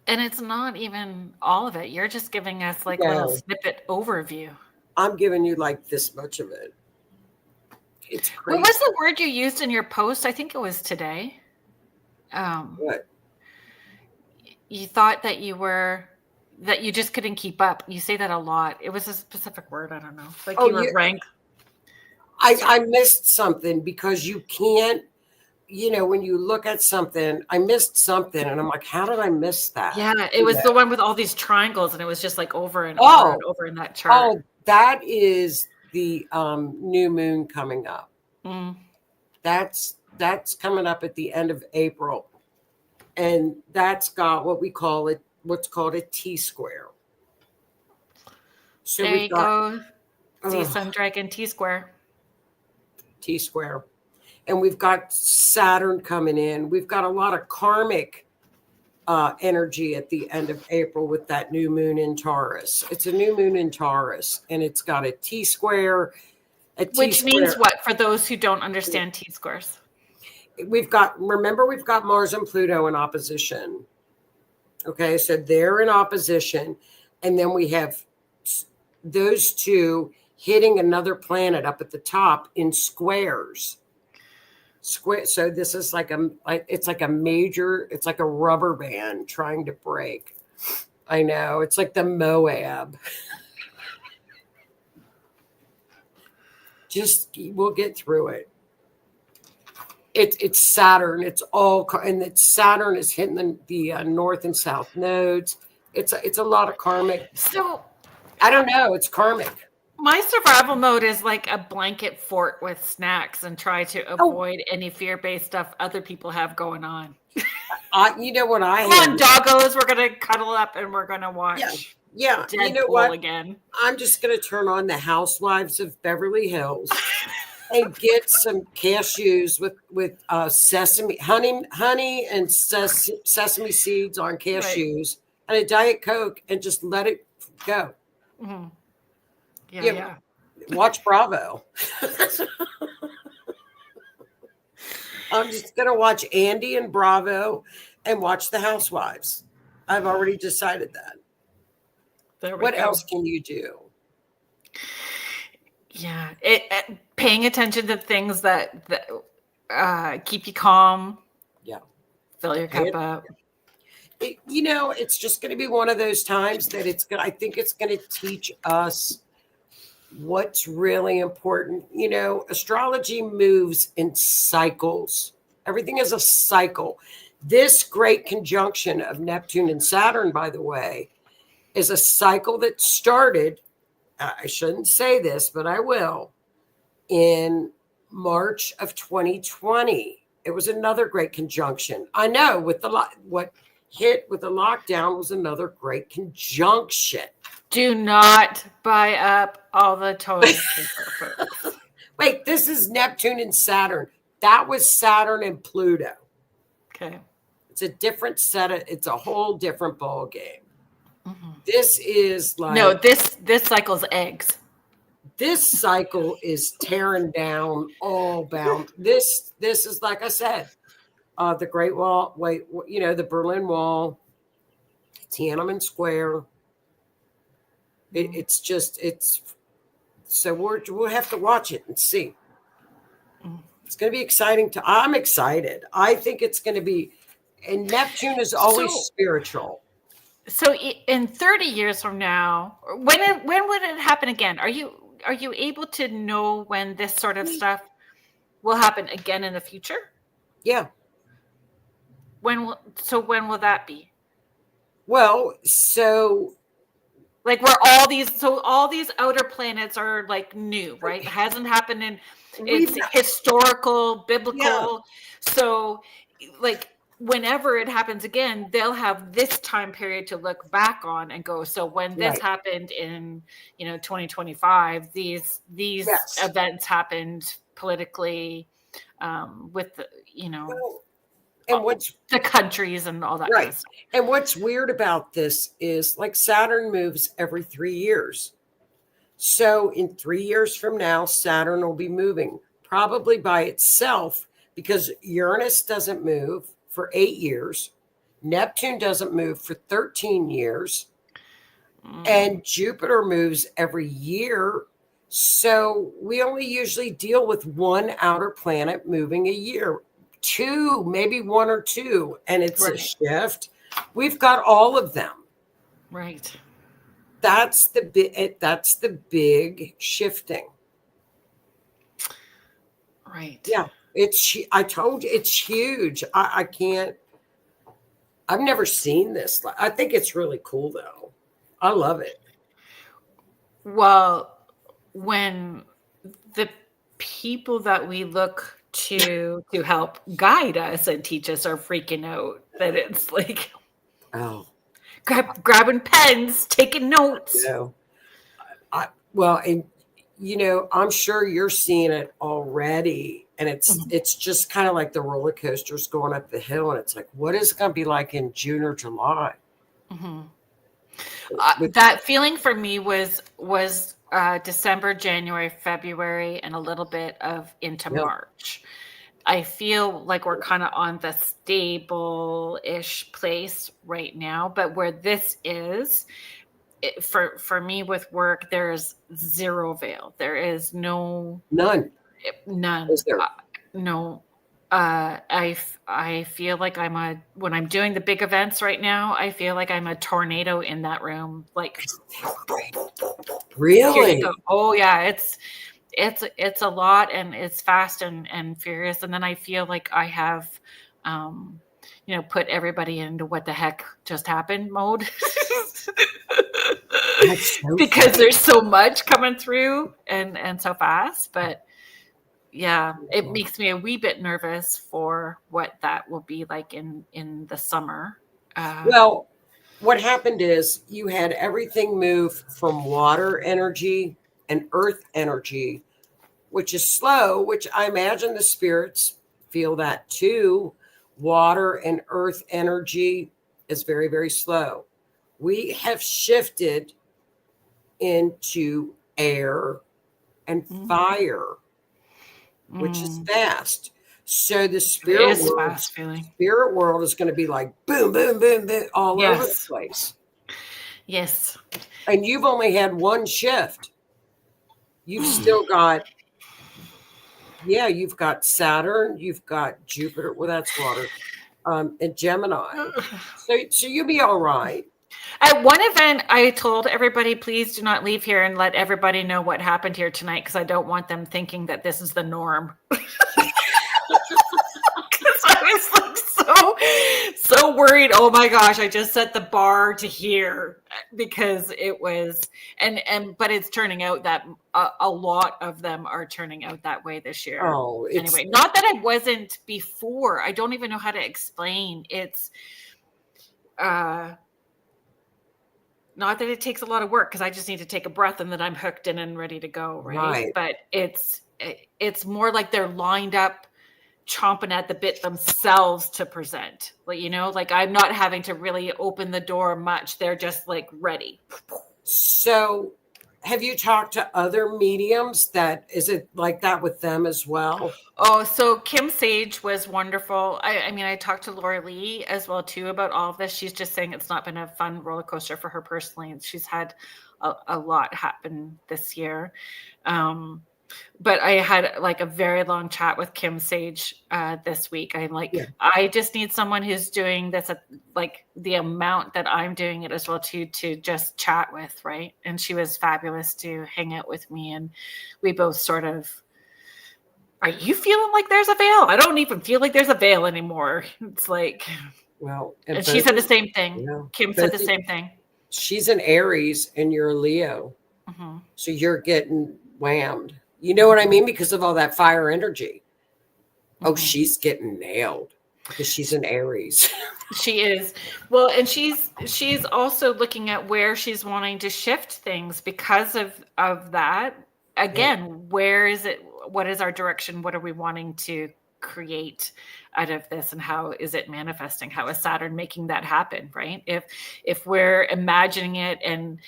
And it's not even all of it. You're just giving us like a little snippet overview. I'm giving you like this much of it. It's crazy. What was the word you used in your post? I think it was today. What? You thought that you just couldn't keep up. You say that a lot. It was a specific word. I don't know. Like you were ranked. I missed something because you can't, when you look at something, I missed something and I'm like, how did I miss that? Yeah, it was the one with all these triangles and it was just like over and over and over in that chart. Oh, that is the new moon coming up. Mm. That's coming up at the end of April. And that's got what's called a T-square. So there you go. See Sun Dragon T-square. T-square. And we've got Saturn coming in. We've got a lot of karmic energy at the end of April with that new moon in Taurus. It's a new moon in Taurus, and it's got a T-square. Which means what for those who don't understand T-squares? We've got Mars and Pluto in opposition. Okay, so they're in opposition, and then we have those two hitting another planet up at the top in squares. So this is it's like a rubber band trying to break. I know, it's like the Moab. We'll get through it. It's Saturn. And Saturn is hitting the north and south nodes. It's a lot of karmic. So I don't know. It's karmic. My survival mode is like a blanket fort with snacks and try to avoid any fear-based stuff other people have going on. You know what I have? Come on, doggos. We're gonna cuddle up and we're gonna watch. Yeah. Deadpool you know what? Again. I'm just gonna turn on the Housewives of Beverly Hills. And get some cashews with sesame honey and sesame seeds on cashews, and a Diet Coke, and just let it go. Mm-hmm. Yeah. Watch Bravo. I'm just gonna watch Andy and Bravo and watch the Housewives. I've already decided that. What else can you do? Yeah, paying attention to things that keep you calm. Yeah, fill your cup up. It's just going to be one of those times that I think it's going to teach us what's really important. Astrology moves in cycles. Everything is a cycle. This great conjunction of Neptune and Saturn, by the way, is a cycle that started. I shouldn't say this, but I will. In March of 2020, it was another great conjunction. I know what hit with the lockdown was another great conjunction. Do not buy up all the toilet paper, folks. Wait, this is Neptune and Saturn. That was Saturn and Pluto. Okay. It's a different it's a whole different ball game. Mm-hmm. This is this cycle's eggs. This cycle is tearing down all bound. This is, like I said, the Great Wall. The Berlin Wall, Tiananmen Square. So we'll have to watch it and see. It's going to be exciting. I'm excited. I think it's going to be. And Neptune is always spiritual. So in 30 years from now, when would it happen again? Are you able to know when this sort of stuff will happen again in the future? Yeah. When will that be? Well, so like where all these outer planets are like new, right? It hasn't happened in it's historical, biblical. Yeah. So like whenever it happens again, they'll have this time period to look back on and go, so when this happened in 2025, these events happened politically with the and what's the countries and all that right. Kind of stuff. And what's weird about this is like Saturn moves every 3 years. So in 3 years from now, Saturn will be moving probably by itself because Uranus doesn't move for 8 years. Neptune doesn't move for 13 years. And Jupiter moves every year. So we only usually deal with one outer planet moving a year. 2, maybe 1 or 2, and it's a shift. We've got all of them. Right. That's the big shifting. Right. Yeah. I told you it's huge. I can't. I've never seen this. I think it's really cool though. I love it. Well, when the people that we look to help guide us and teach us are freaking out, that it's like, grabbing pens, taking notes. And I'm sure you're seeing it already. And it's just kind of like the roller coasters going up the hill. And it's like, what is it going to be like in June or July? That feeling for me was December, January, February, and a little bit of into March. I feel like we're kind of on the stable-ish place right now, but where this is, for me with work, there's zero veil. There is none. Is there? No. I feel like when I'm doing the big events right now, I feel like I'm a tornado in that room. Like, really? Oh yeah, it's a lot, and it's fast and furious. And then I feel like I have, put everybody into what the heck just happened mode. Because there's so much coming through and so fast. But yeah, it makes me a wee bit nervous for what that will be like in the summer. Well, what happened is you had everything move from water energy and earth energy, which is slow, which I imagine the spirits feel that too. Water and earth energy is very, very slow. We have shifted into air and fire, which is fast. So the spirit world is going to be like boom, boom, boom, boom, all over the place. Yes. And you've only had one shift. You've still got, you've got Saturn, you've got Jupiter. Well, that's water, and Gemini. So you'll be all right. At one event, I told everybody, please do not leave here and let everybody know what happened here tonight, because I don't want them thinking that this is the norm. Because I was like so worried. Oh my gosh, I just set the bar to here, because it was, but it's turning out that a lot of them are turning out that way this year. Oh, anyway, not that it wasn't before. I don't even know how to explain. It's, not that it takes a lot of work, because I just need to take a breath and then I'm hooked in and ready to go, right? But it's more like they're lined up, chomping at the bit themselves to present. Like I'm not having to really open the door much. They're just like ready. So have you talked to other mediums is it like that with them as well? Oh, so Kim Sage was wonderful. I mean, I talked to Laura Lee as well too about all of this. She's just saying it's not been a fun roller coaster for her personally, and she's had a lot happen this year. But I had like a very long chat with Kim Sage this week. I'm like, I just need someone who's doing this at like the amount that I'm doing it as well to just chat with, right? And she was fabulous to hang out with me, and we both sort of, are you feeling like there's a veil? I don't even feel like there's a veil anymore. It's like, well, and she said the same thing. Yeah. Kim said the same thing. She's an Aries and you're a Leo. Mm-hmm. So you're getting whammed. You know what I mean? Because of all that fire energy. Mm-hmm. Oh, she's getting nailed because she's an Aries. She is. Well, and she's also looking at where she's wanting to shift things because of that. Again, where is it? What is our direction? What are we wanting to create out of this, and how is it manifesting? How is Saturn making that happen? Right? If we're imagining it and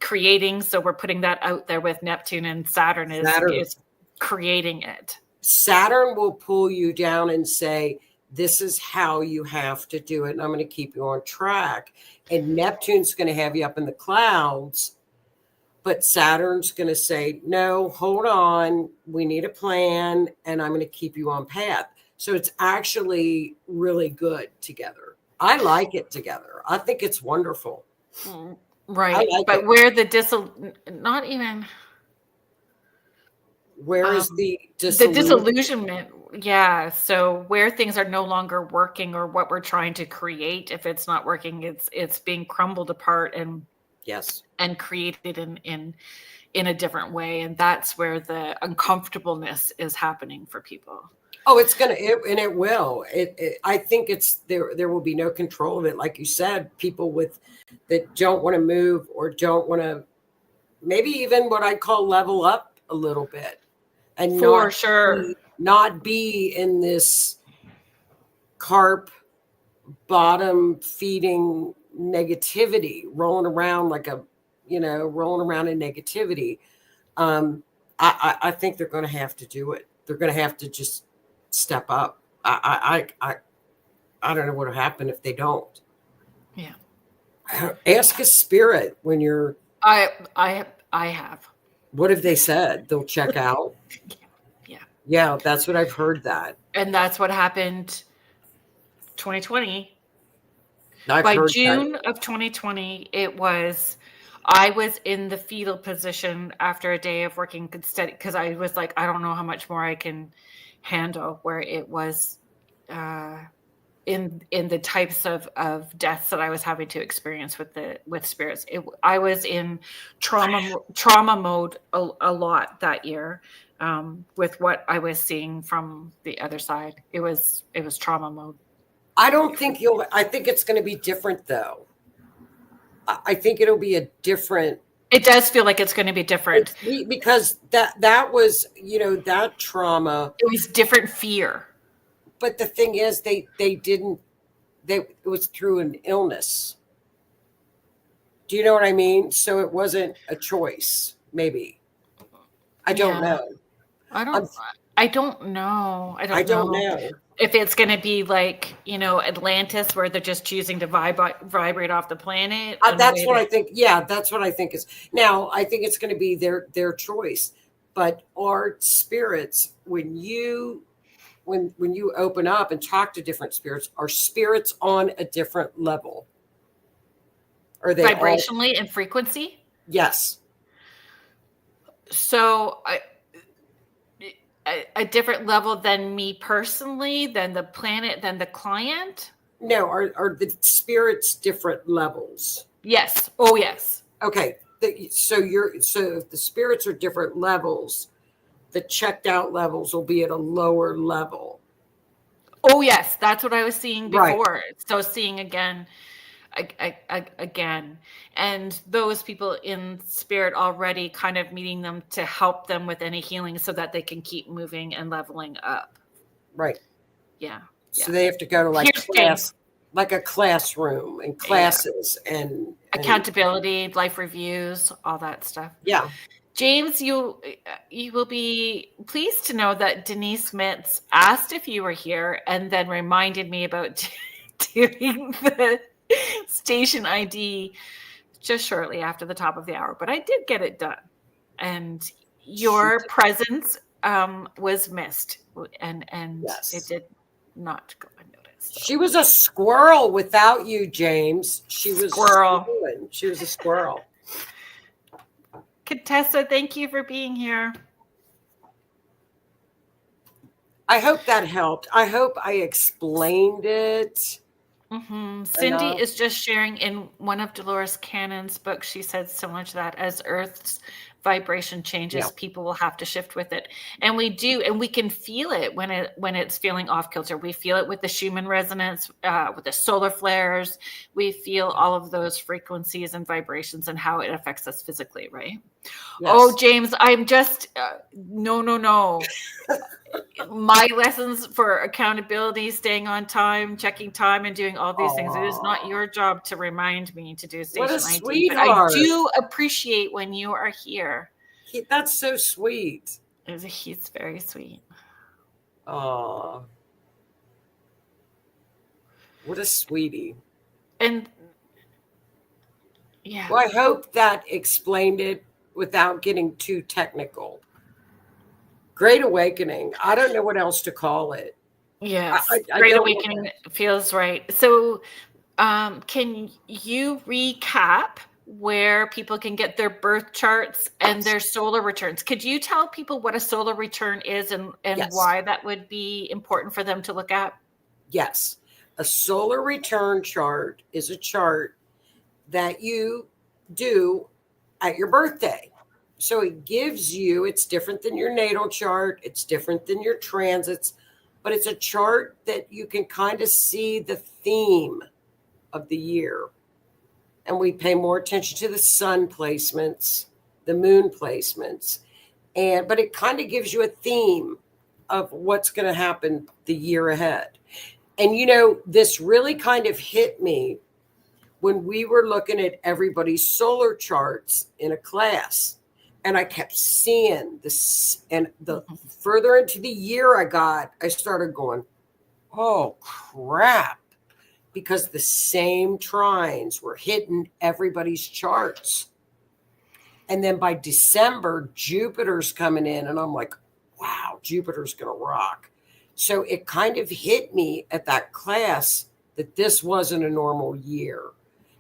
creating, so we're putting that out there with Neptune, and Saturn is creating it. Saturn will pull you down and say, this is how you have to do it, and I'm going to keep you on track. And Neptune's going to have you up in the clouds. But Saturn's going to say, no, hold on. We need a plan, and I'm going to keep you on path. So it's actually really good together. I like it together. I think it's wonderful. Right. But where the not even. Where is the disillusionment? Yeah. So where things are no longer working, or what we're trying to create, if it's not working, it's being crumbled apart and created in a different way. And that's where the uncomfortableness is happening for people. Oh, and it will. I think there will be no control of it. Like you said, people that don't want to move or don't want to, maybe even what I call level up a little bit. and for sure not be in this carp bottom feeding negativity, rolling around rolling around in negativity. I think they're going to have to do it. They're going to have to just step up. I don't know what will happen if they don't. Yeah. Ask a spirit when you're. I have. What have they said? They'll check out. Yeah. Yeah, that's what I've heard that. And that's what happened 2020. By June of 2020, I was in the fetal position after a day of working steady because I was like, I don't know how much more I can handle, where it was in the types of deaths that I was having to experience with spirits. I was in trauma mode a lot that year with what I was seeing from the other side. It was trauma mode. I think it's going to be different though. I think it'll be a different. It does feel like it's going to be different because that was, that trauma. It was different fear. But the thing is, it was through an illness. Do you know what I mean? So it wasn't a choice, maybe. I don't know. I don't know. I don't know. If it's going to be like, Atlantis, where they're just choosing to vibrate off the planet. That's what I think. Yeah, that's what I think is. Now, I think it's going to be their choice. But our spirits, when you open up and talk to different spirits, are spirits on a different level? Are they vibrationally and frequency? Yes. So a different level than me personally, than the planet, than the client? No, are the spirits different levels? Yes. Oh, yes. Okay. So if the spirits are different levels, the checked out levels will be at a lower level. Oh, yes. That's what I was seeing before. Right. So seeing again. And those people in spirit already kind of meeting them to help them with any healing so that they can keep moving and leveling up. Right. Yeah. So they have to go to like a classroom and classes and accountability, life reviews, all that stuff. Yeah. James, you will be pleased to know that Denise Mitz asked if you were here and then reminded me about doing the station ID just shortly after the top of the hour, but I did get it done, and your presence was missed, and yes. It did not go unnoticed. So. She was a squirrel without you, James. She was a squirrel. Contessa, thank you for being here. I hope that helped. I hope I explained it. Mm-hmm. Cindy is just sharing in one of Dolores Cannon's books. She said similar to that, as Earth's vibration changes, people will have to shift with it. And we do, and we can feel it when it's feeling off kilter. We feel it with the Schumann resonance, with the solar flares. We feel all of those frequencies and vibrations and how it affects us physically, right? Yes. Oh, James, I'm just, no. My lessons for accountability, staying on time, checking time, and doing all these things. It is not your job to remind me to do station ID. But I do appreciate when you are here. That's so sweet. He's very sweet. Oh, what a sweetie. And yeah. Well, I hope that explained it without getting too technical. Great awakening. I don't know what else to call it. Yes, Great awakening feels right. So can you recap where people can get their birth charts and their solar returns? Could you tell people what a solar return is and why that would be important for them to look at? Yes. A solar return chart is a chart that you do at your birthday. So it gives you, it's different than your natal chart. It's different than your transits, but it's a chart that you can kind of see the theme of the year. And we pay more attention to the sun placements, the moon placements. but it kind of gives you a theme of what's going to happen the year ahead. And, you know, this really kind of hit me when we were looking at everybody's solar charts in a class. And I kept seeing this. And the further into the year I started going, oh, crap. Because the same trines were hitting everybody's charts. And then by December, Jupiter's coming in. And I'm like, wow, Jupiter's going to rock. So it kind of hit me at that class that this wasn't a normal year.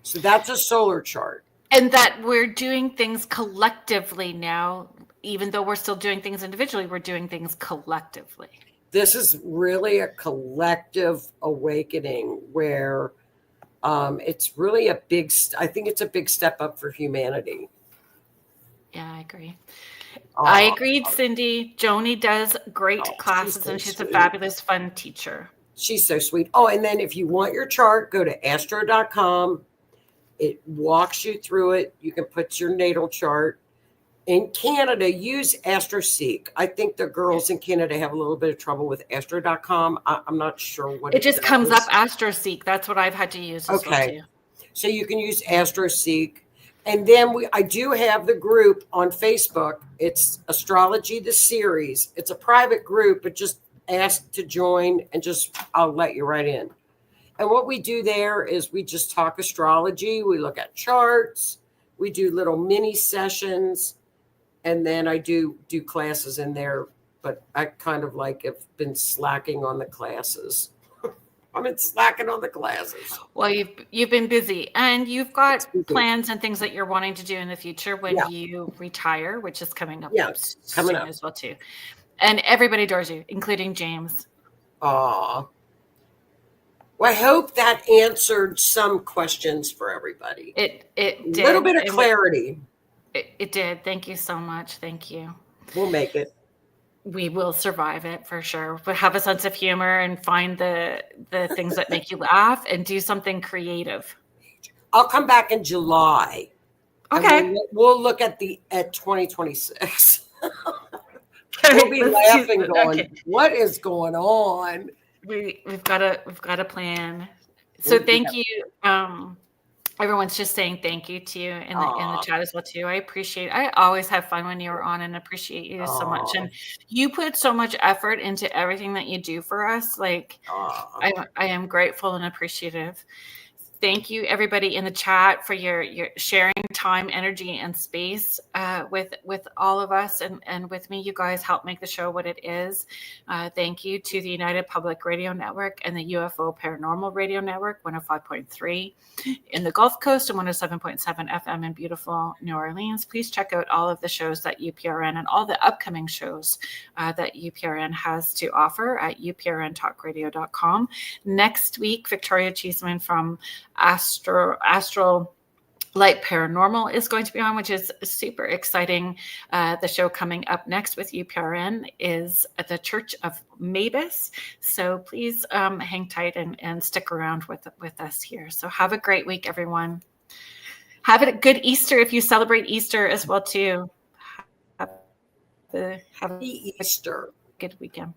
So that's a solar chart. And that we're doing things collectively now, even though we're still doing things individually, we're doing things collectively. This is really a collective awakening where it's really I think it's a big step up for humanity. Yeah, I agree. I agreed, Cindy. Joni does great classes, and she's a fabulous, fun teacher. She's so sweet. Oh, and then if you want your chart, go to astro.com. It walks you through it. You can put your natal chart. In Canada, use AstroSeek. I think the girls in Canada have a little bit of trouble with astro.com. I'm not sure what it just comes up AstroSeek. That's what I've had to use as well too. So you can use AstroSeek. And then I do have the group on Facebook. It's Astrology, the series. It's a private group, but just ask to join and I'll let you right in. And what we do there is we just talk astrology. We look at charts. We do little mini sessions. And then I do classes in there, but I kind of have been slacking on the classes. I've been slacking on the classes. Well, you've been busy, and you've got plans and things that you're wanting to do in the future when you retire, which is coming up. Coming up as well too. And everybody adores you, including James. Aw. Well, I hope that answered some questions for everybody. It did. A little bit of clarity. It did. Thank you so much. Thank you. We'll make it. We will survive it for sure. But have a sense of humor and find the things that make you laugh and do something creative. I'll come back in July. Okay. We'll look at 2026. We'll be laughing, going, what is going on? We've got a plan. So thank you. Everyone's just saying thank you to you in the chat as well too. I appreciate it. I always have fun when you're on and appreciate you so much. And you put so much effort into everything that you do for us. I am grateful and appreciative. Thank you, everybody in the chat, for your sharing time, energy, and space with all of us and with me. You guys help make the show what it is. Thank you to the United Public Radio Network and the UFO Paranormal Radio Network, 105.3 in the Gulf Coast and 107.7 FM in beautiful New Orleans. Please check out all of the shows that UPRN and all the upcoming shows that UPRN has to offer at uprntalkradio.com. Next week, Victoria Cheeseman from Astro Light Paranormal is going to be on, which is super exciting. The show coming up next with UPRN is at the Church of Mavis. So please hang tight and stick around with us here. So have a great week, everyone. Have a good Easter if you celebrate Easter as well too. Have a Easter. Good weekend.